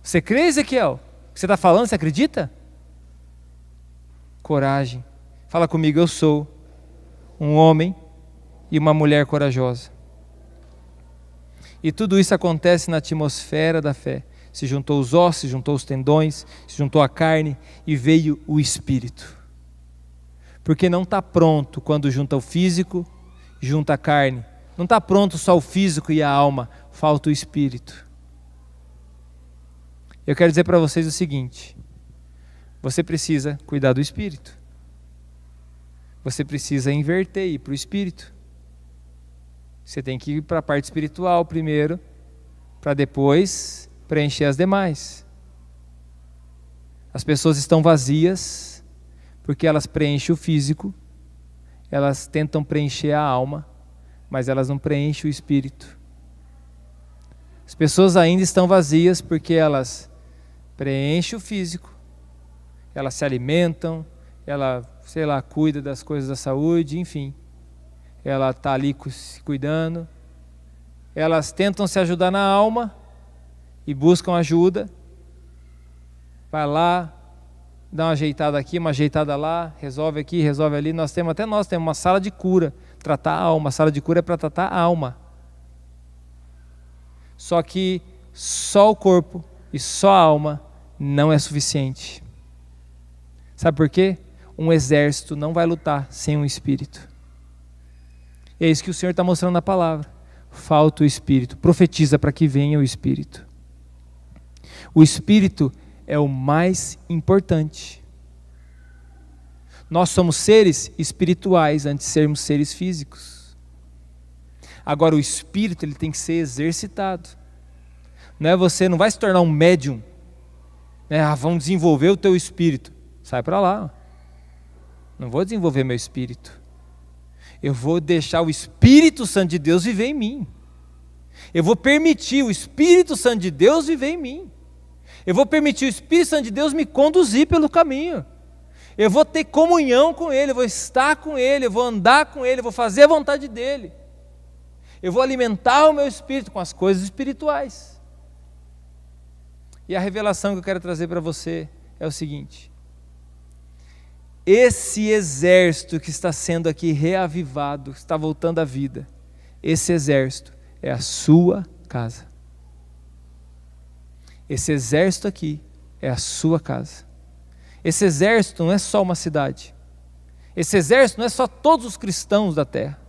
Você crê, Ezequiel? O que você está falando, você acredita? Coragem. Fala comigo, eu sou um homem e uma mulher corajosa. E tudo isso acontece na atmosfera da fé. Se juntou os ossos, se juntou os tendões, se juntou a carne e veio o Espírito. Porque não está pronto quando junta o físico, junta a carne. Não está pronto só o físico e a alma, falta o Espírito. Eu quero dizer para vocês o seguinte: você precisa cuidar do Espírito. Você precisa inverter e ir para o Espírito. Você tem que ir para a parte espiritual primeiro, para depois preencher as demais. As pessoas estão vazias porque elas preenchem o físico, elas tentam preencher a alma, mas elas não preenchem o espírito. As pessoas ainda estão vazias porque elas preenchem o físico, elas se alimentam, ela, cuida das coisas da saúde, enfim. Ela está ali se cuidando. Elas tentam se ajudar na alma e buscam ajuda. Vai lá, dá uma ajeitada aqui, uma ajeitada lá, resolve aqui, resolve ali. Nós temos uma sala de cura, tratar a alma. A sala de cura é para tratar a alma. Só que só o corpo e só a alma não é suficiente. Sabe por quê? Um exército não vai lutar sem um espírito. É isso que o Senhor está mostrando na palavra. Falta o Espírito. Profetiza para que venha o Espírito. O Espírito é o mais importante. Nós somos seres espirituais antes de sermos seres físicos. Agora o Espírito ele tem que ser exercitado. Você não vai se tornar um médium. Vamos desenvolver o teu Espírito. Sai para lá. Não vou desenvolver meu Espírito. Eu vou deixar o Espírito Santo de Deus viver em mim. Eu vou permitir o Espírito Santo de Deus viver em mim. Eu vou permitir o Espírito Santo de Deus me conduzir pelo caminho. Eu vou ter comunhão com Ele, eu vou estar com Ele, eu vou andar com Ele, eu vou fazer a vontade dEle. Eu vou alimentar o meu espírito com as coisas espirituais. E a revelação que eu quero trazer para você é o seguinte: esse exército que está sendo aqui reavivado, está voltando à vida, esse exército é a sua casa. Esse exército aqui é a sua casa. Esse exército não é só uma cidade. Esse exército não é só todos os cristãos da terra.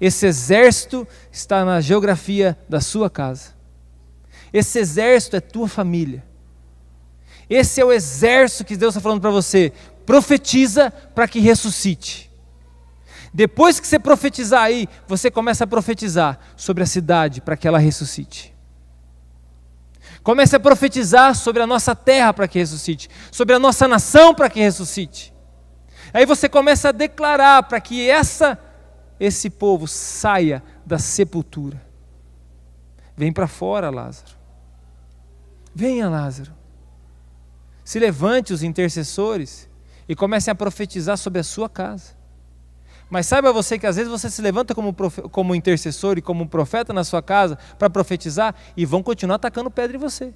Esse exército está na geografia da sua casa. Esse exército é tua família. Esse é o exército que Deus está falando para você. Profetiza para que ressuscite. Depois que você profetizar aí, você começa a profetizar sobre a cidade para que ela ressuscite. Comece a profetizar sobre a nossa terra para que ressuscite, sobre a nossa nação para que ressuscite. Aí você começa a declarar para que esse povo saia da sepultura. Vem para fora, Lázaro. Venha, Lázaro. Se levante os intercessores e comecem a profetizar sobre a sua casa. Mas saiba você que às vezes você se levanta como intercessor e como profeta na sua casa para profetizar e vão continuar atacando pedra em você.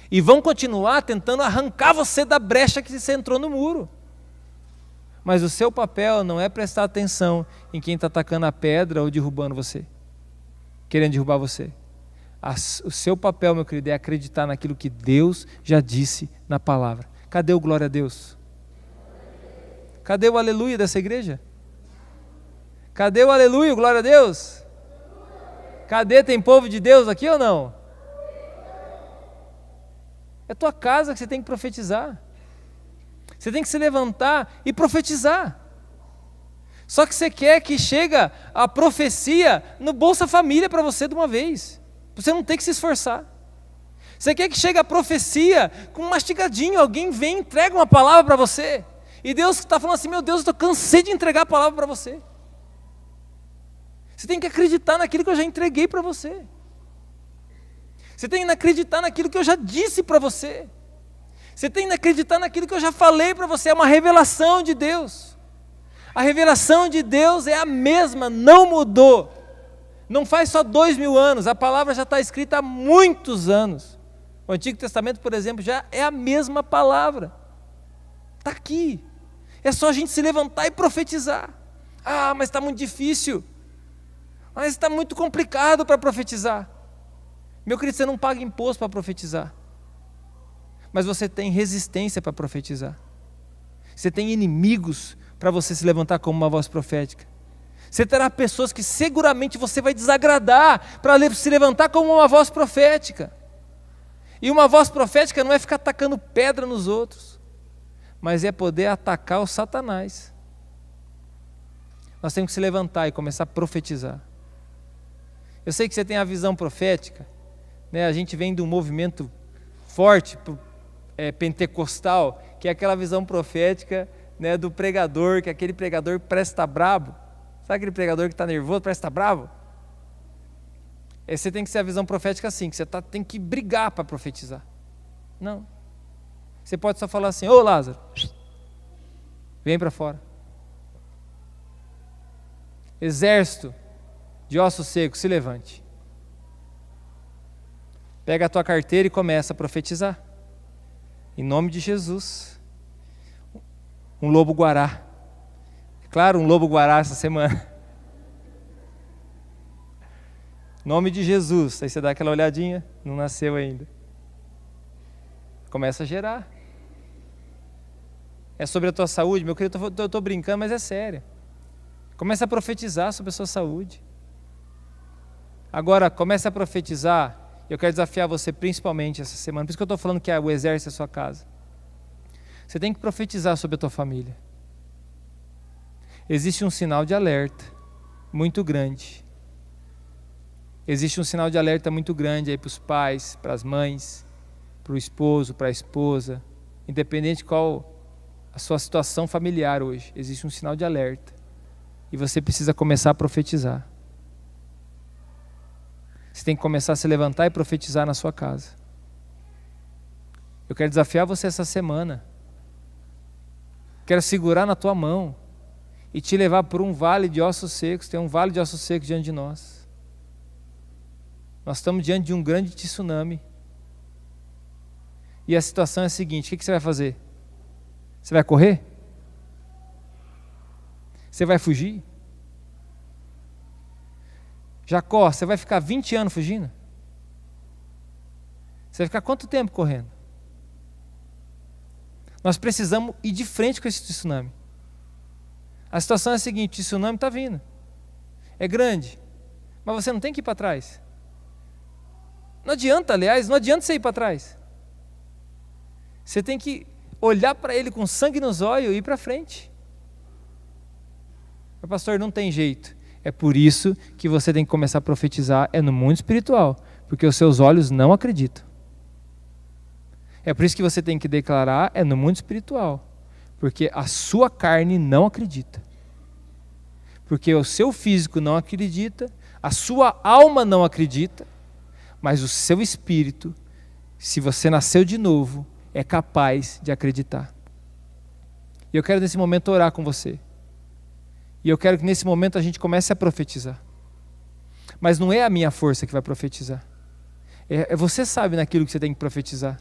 E vão continuar tentando arrancar você da brecha que você entrou no muro. Mas o seu papel não é prestar atenção em quem está atacando a pedra ou derrubando você, querendo derrubar você. O seu papel, meu querido, é acreditar naquilo que Deus já disse na palavra. Cadê o glória a Deus? Cadê o aleluia dessa igreja? Cadê o aleluia, glória a Deus? Cadê, tem povo de Deus aqui ou não? É tua casa que você tem que profetizar. Você tem que se levantar e profetizar. Só que você quer que chegue a profecia no Bolsa Família para você de uma vez. Você não tem que se esforçar. Você quer que chegue a profecia com um mastigadinho, alguém vem e entrega uma palavra para você. E Deus está falando assim, meu Deus, eu cansei de entregar a palavra para você. Você tem que acreditar naquilo que eu já entreguei para você. Você tem que acreditar naquilo que eu já disse para você. Você tem que acreditar naquilo que eu já falei para você. É uma revelação de Deus. A revelação de Deus é a mesma, não mudou. Não faz só 2000 anos, a palavra já está escrita há muitos anos. O Antigo Testamento, por exemplo, já é a mesma palavra. Está aqui. É só a gente se levantar e profetizar. Ah, mas está muito difícil. Mas está muito complicado para profetizar. Meu querido, você não paga imposto para profetizar. Mas você tem resistência para profetizar. Você tem inimigos para você se levantar como uma voz profética. Você terá pessoas que seguramente você vai desagradar para se levantar como uma voz profética. E uma voz profética não é ficar atacando pedra nos outros, mas é poder atacar o Satanás. Nós temos que se levantar e começar a profetizar. Eu sei que você tem a visão profética, né? A gente vem de um movimento forte, pentecostal, que é aquela visão profética, né, do pregador, que aquele pregador parece estar brabo. Sabe aquele pregador que está nervoso, parece estar bravo? Você tem que ser a visão profética assim, que você tem que brigar para profetizar. Não. Você pode só falar assim: ô Lázaro, vem para fora. Exército de ossos secos, se levante. Pega a tua carteira e começa a profetizar. Em nome de Jesus. Um lobo-guará. Claro, um lobo-guará essa semana. Em nome de Jesus. Aí você dá aquela olhadinha, não nasceu ainda. Começa a gerar. É sobre a tua saúde, meu querido, eu estou brincando, mas é sério. Começa a profetizar sobre a sua saúde. Agora, comece a profetizar. Eu quero desafiar você principalmente essa semana. Por isso que eu estou falando que o exército é a sua casa. Você tem que profetizar sobre a tua família. Existe um sinal de alerta muito grande. Existe um sinal de alerta muito grande aí para os pais, para as mães, para o esposo, para a esposa. Independente de qual a sua situação familiar hoje, existe um sinal de alerta. E você precisa começar a profetizar. Você tem que começar a se levantar e profetizar na sua casa. Eu quero desafiar você essa semana. Quero segurar na tua mão e te levar por um vale de ossos secos. Tem um vale de ossos secos diante de nós. Nós estamos diante de um grande tsunami. E a situação é a seguinte: o que você vai fazer? Você vai correr? Você vai fugir? Jacó, você vai ficar 20 anos fugindo? Você vai ficar quanto tempo correndo? Nós precisamos ir de frente com esse tsunami. A situação é a seguinte: o tsunami está vindo. É grande. Mas você não tem que ir para trás. Não adianta, aliás, não adianta você ir para trás. Você tem que olhar para ele com sangue nos olhos e ir para frente. Mas, pastor, não tem jeito. É por isso que você tem que começar a profetizar, no mundo espiritual, porque os seus olhos não acreditam. É por isso que você tem que declarar, no mundo espiritual, porque a sua carne não acredita. Porque o seu físico não acredita, a sua alma não acredita, mas o seu espírito, se você nasceu de novo, é capaz de acreditar. E eu quero nesse momento orar com você. E eu quero que nesse momento a gente comece a profetizar. Mas não é a minha força que vai profetizar. Você sabe naquilo que você tem que profetizar.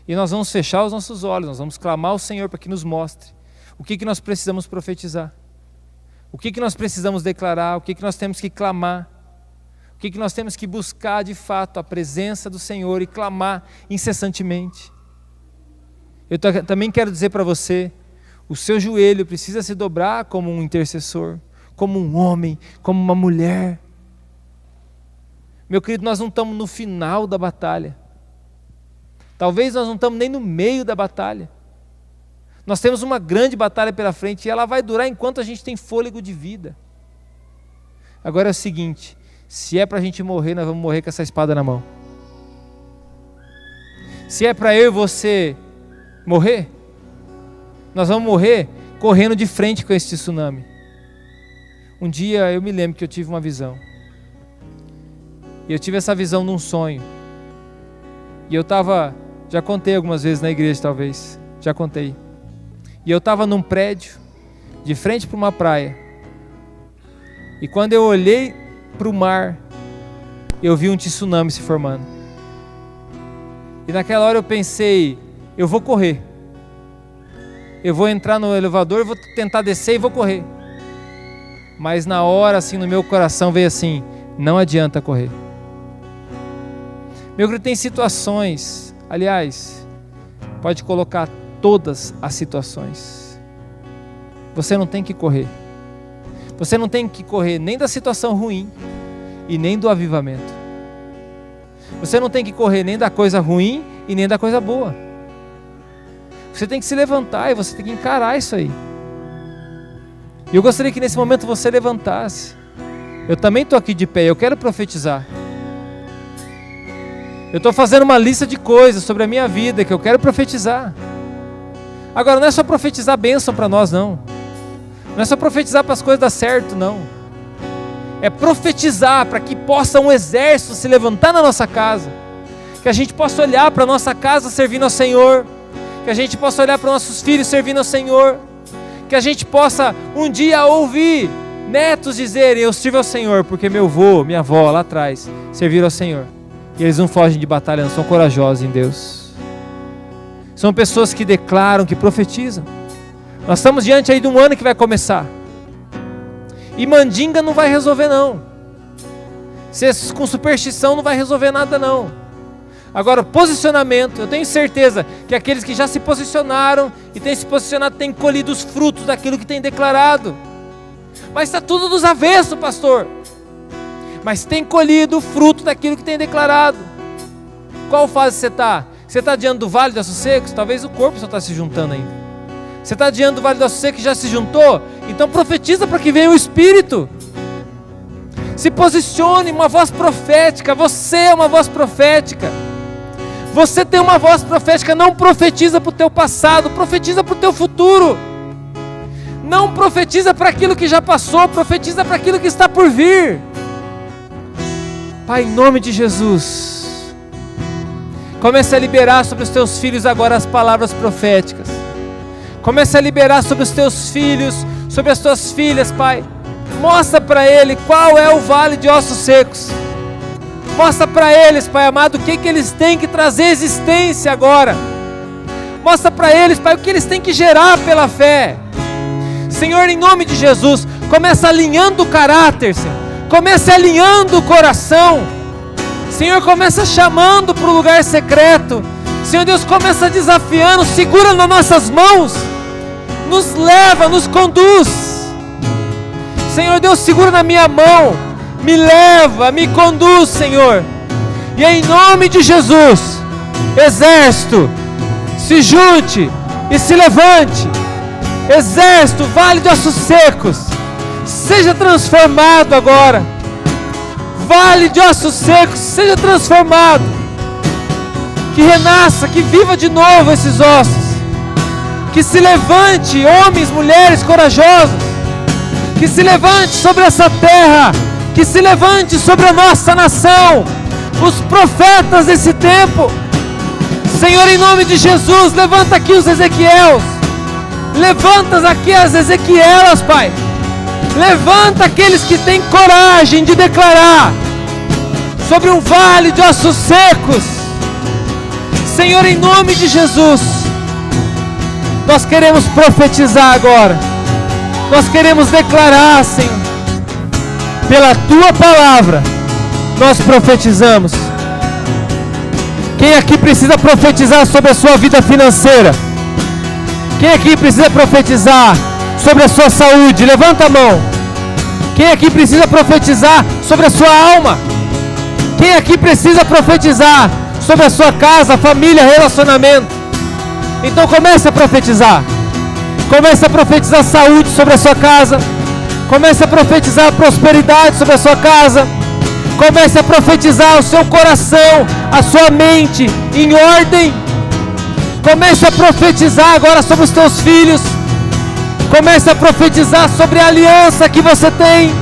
E nós vamos fechar os nossos olhos, nós vamos clamar ao Senhor para que nos mostre o que nós precisamos profetizar. O que nós precisamos declarar, o que nós temos que clamar. O que nós temos que buscar de fato a presença do Senhor e clamar incessantemente. Eu também quero dizer para você, o seu joelho precisa se dobrar como um intercessor, como um homem, como uma mulher. Meu querido, nós não estamos no final da batalha. Talvez nós não estamos nem no meio da batalha. Nós temos uma grande batalha pela frente e ela vai durar enquanto a gente tem fôlego de vida. Agora é o seguinte: se é para a gente morrer, nós vamos morrer com essa espada na mão. Se é para eu e você morrer, nós vamos morrer correndo de frente com esse tsunami. Um dia eu me lembro que eu tive uma visão. E eu tive essa visão num sonho. E eu estava, já contei algumas vezes na igreja talvez, já contei. E eu estava num prédio, de frente para uma praia. E quando eu olhei para o mar, eu vi um tsunami se formando. E naquela hora eu pensei, eu vou correr. Eu vou entrar no elevador, vou tentar descer e vou correr. Mas na hora, assim, no meu coração veio assim, não adianta correr. Meu querido, tem situações, aliás, pode colocar todas as situações. Você não tem que correr. Você não tem que correr nem da situação ruim e nem do avivamento. Você não tem que correr nem da coisa ruim e nem da coisa boa. Você tem que se levantar e você tem que encarar isso aí. E eu gostaria que nesse momento você levantasse. Eu também estou aqui de pé, eu quero profetizar. Eu estou fazendo uma lista de coisas sobre a minha vida que eu quero profetizar. Agora não é só profetizar bênção para nós, não. Não é só profetizar para as coisas dar certo, não. É profetizar para que possa um exército se levantar na nossa casa. Que a gente possa olhar para a nossa casa servindo ao Senhor. Que a gente possa olhar para nossos filhos servindo ao Senhor. Que a gente possa um dia ouvir netos dizerem, eu sirvo ao Senhor, porque meu avô, minha avó lá atrás serviram ao Senhor. E eles não fogem de batalha, não, são corajosos em Deus. São pessoas que declaram, que profetizam. Nós estamos diante aí de um ano que vai começar. E mandinga não vai resolver não. Com superstição não vai resolver nada não. Agora, posicionamento, eu tenho certeza que aqueles que já se posicionaram e têm se posicionado têm colhido os frutos daquilo que têm declarado. Mas está tudo dos avessos, pastor. Mas tem colhido o fruto daquilo que tem declarado. Qual fase você está? Você está diante do Vale dos Ossos Secos? Talvez o corpo só está se juntando ainda. Você está diante do Vale dos Ossos Secos que já se juntou? Então profetiza para que venha o Espírito. Se posicione, uma voz profética. Você é uma voz profética. Você tem uma voz profética. Não profetiza para o teu passado, profetiza para o teu futuro. Não profetiza para aquilo que já passou, profetiza para aquilo que está por vir. Pai, em nome de Jesus, comece a liberar sobre os teus filhos agora as palavras proféticas. Comece a liberar sobre os teus filhos, sobre as tuas filhas, Pai. Mostra para ele qual é o vale de ossos secos. Mostra para eles, Pai amado, o que eles têm que trazer existência agora. Mostra para eles, Pai, o que eles têm que gerar pela fé. Senhor, em nome de Jesus, começa alinhando o caráter, Senhor. Começa alinhando o coração. Senhor, começa chamando para o lugar secreto. Senhor Deus, começa desafiando, segura nas nossas mãos. Nos leva, nos conduz. Senhor Deus, segura na minha mão. Me leva, me conduz, Senhor. E em nome de Jesus, exército, se junte e se levante. Exército, Vale de Ossos Secos, seja transformado agora. Vale de Ossos Secos, seja transformado. Que renasça, que viva de novo esses ossos. Que se levante homens, mulheres corajosos. Que se levante sobre essa terra. Que se levante sobre a nossa nação. Os profetas desse tempo. Senhor, em nome de Jesus, levanta aqui os Ezequiels. Levanta aqui as Ezequielas, Pai. Levanta aqueles que têm coragem de declarar sobre um vale de ossos secos. Senhor, em nome de Jesus, nós queremos profetizar agora. Nós queremos declarar, Senhor, pela Tua palavra, nós profetizamos. Quem aqui precisa profetizar sobre a sua vida financeira? Quem aqui precisa profetizar sobre a sua saúde? Levanta a mão. Quem aqui precisa profetizar sobre a sua alma? Quem aqui precisa profetizar sobre a sua casa, família, relacionamento? Então comece a profetizar. Comece a profetizar saúde sobre a sua casa. Comece a profetizar prosperidade sobre a sua casa. Comece a profetizar o seu coração, a sua mente em ordem. Comece a profetizar agora sobre os teus filhos. Comece a profetizar sobre a aliança que você tem.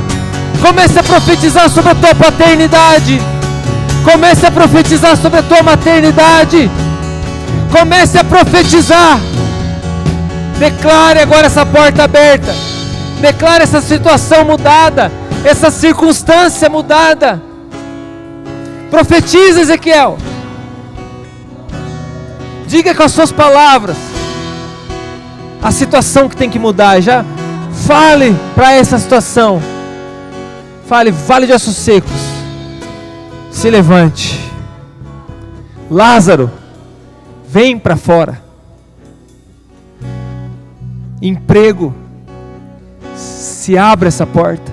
Comece a profetizar sobre a tua paternidade. Comece a profetizar sobre a tua maternidade. Comece a profetizar Declare agora essa porta aberta. Declare essa situação mudada, essa circunstância mudada. Profetiza, Ezequiel. Diga com as suas palavras a situação que tem que mudar. Já fale para essa situação. Fale: vale de ossos secos, se levante. Lázaro, vem para fora. Emprego, se abre essa porta.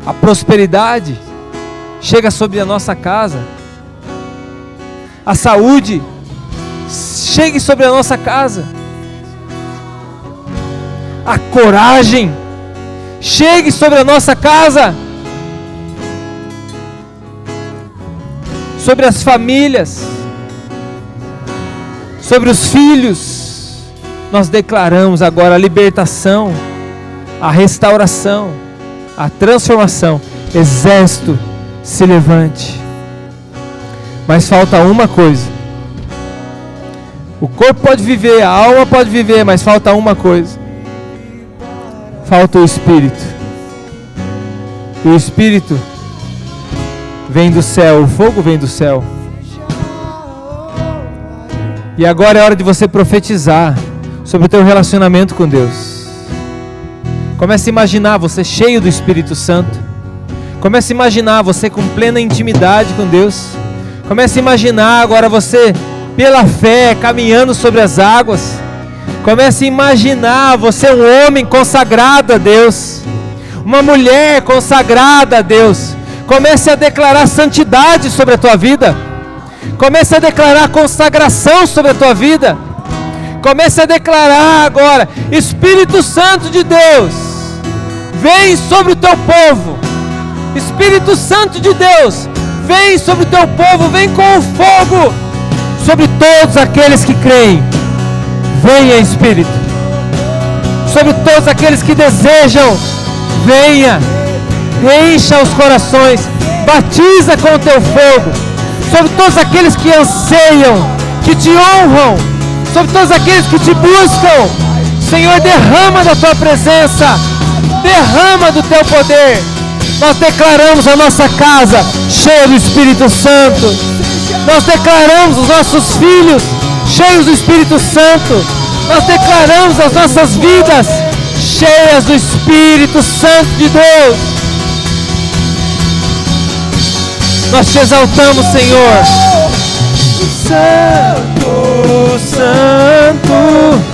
A prosperidade chega sobre a nossa casa. A saúde chegue sobre a nossa casa. A coragem chegue sobre a nossa casa. Sobre as famílias, sobre os filhos. Nós declaramos agora a libertação, a restauração, a transformação. Exército, se levante. Mas falta uma coisa. O corpo pode viver, a alma pode viver, mas falta uma coisa. Falta o Espírito. E o Espírito vem do céu, o fogo vem do céu. E agora é hora de você profetizar sobre o teu relacionamento com Deus. Comece a imaginar você cheio do Espírito Santo. Comece a imaginar você com plena intimidade com Deus. Comece a imaginar agora você pela fé caminhando sobre as águas. Comece a imaginar você um homem consagrado a Deus, uma mulher consagrada a Deus. Comece a declarar santidade sobre a tua vida. Comece a declarar consagração sobre a tua vida. Comece a declarar agora: Espírito Santo de Deus, vem sobre o teu povo. Espírito Santo de Deus, vem sobre o teu povo. Vem com o fogo sobre todos aqueles que creem. Venha, Espírito. Sobre todos aqueles que desejam, venha. Encha os corações, batiza com o teu fogo. Sobre todos aqueles que anseiam, que te honram, sobre todos aqueles que te buscam, Senhor, derrama da tua presença, derrama do teu poder. Nós declaramos a nossa casa cheia do Espírito Santo. Nós declaramos os nossos filhos cheios do Espírito Santo. Nós declaramos as nossas vidas cheias do Espírito Santo de Deus. Nós te exaltamos, Senhor. Santo, Santo.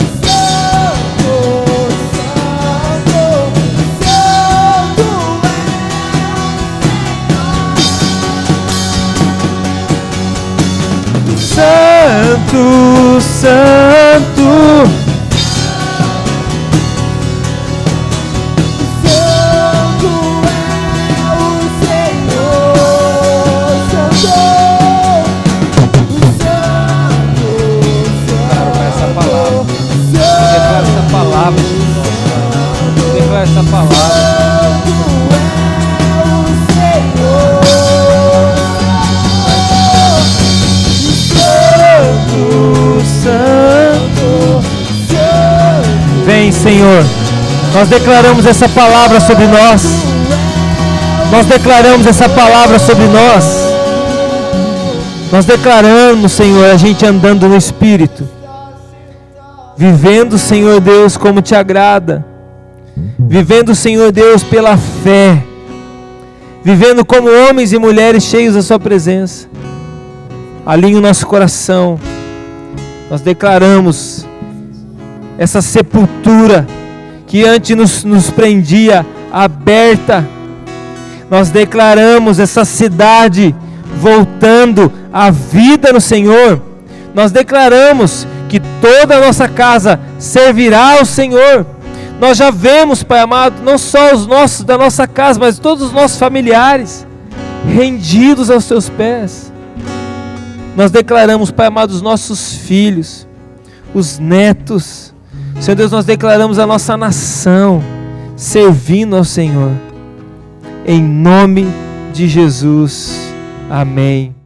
Santo, Santo. Declara essa palavra. Vem, Senhor. Nós declaramos essa palavra sobre nós. Nós declaramos essa palavra sobre nós. Nós declaramos, Senhor, a gente andando no Espírito, vivendo, Senhor Deus, como te agrada, vivendo, Senhor Deus, pela fé, vivendo como homens e mulheres cheios da sua presença. Alinhe o nosso coração. Nós declaramos essa sepultura que antes nos prendia, aberta. Nós declaramos essa cidade voltando à vida no Senhor. Nós declaramos que toda a nossa casa servirá ao Senhor. Nós já vemos, Pai amado, não só os nossos da nossa casa, mas todos os nossos familiares rendidos aos teus pés. Nós declaramos, Pai amado, os nossos filhos, os netos. Senhor Deus, nós declaramos a nossa nação servindo ao Senhor. Em nome de Jesus. Amém.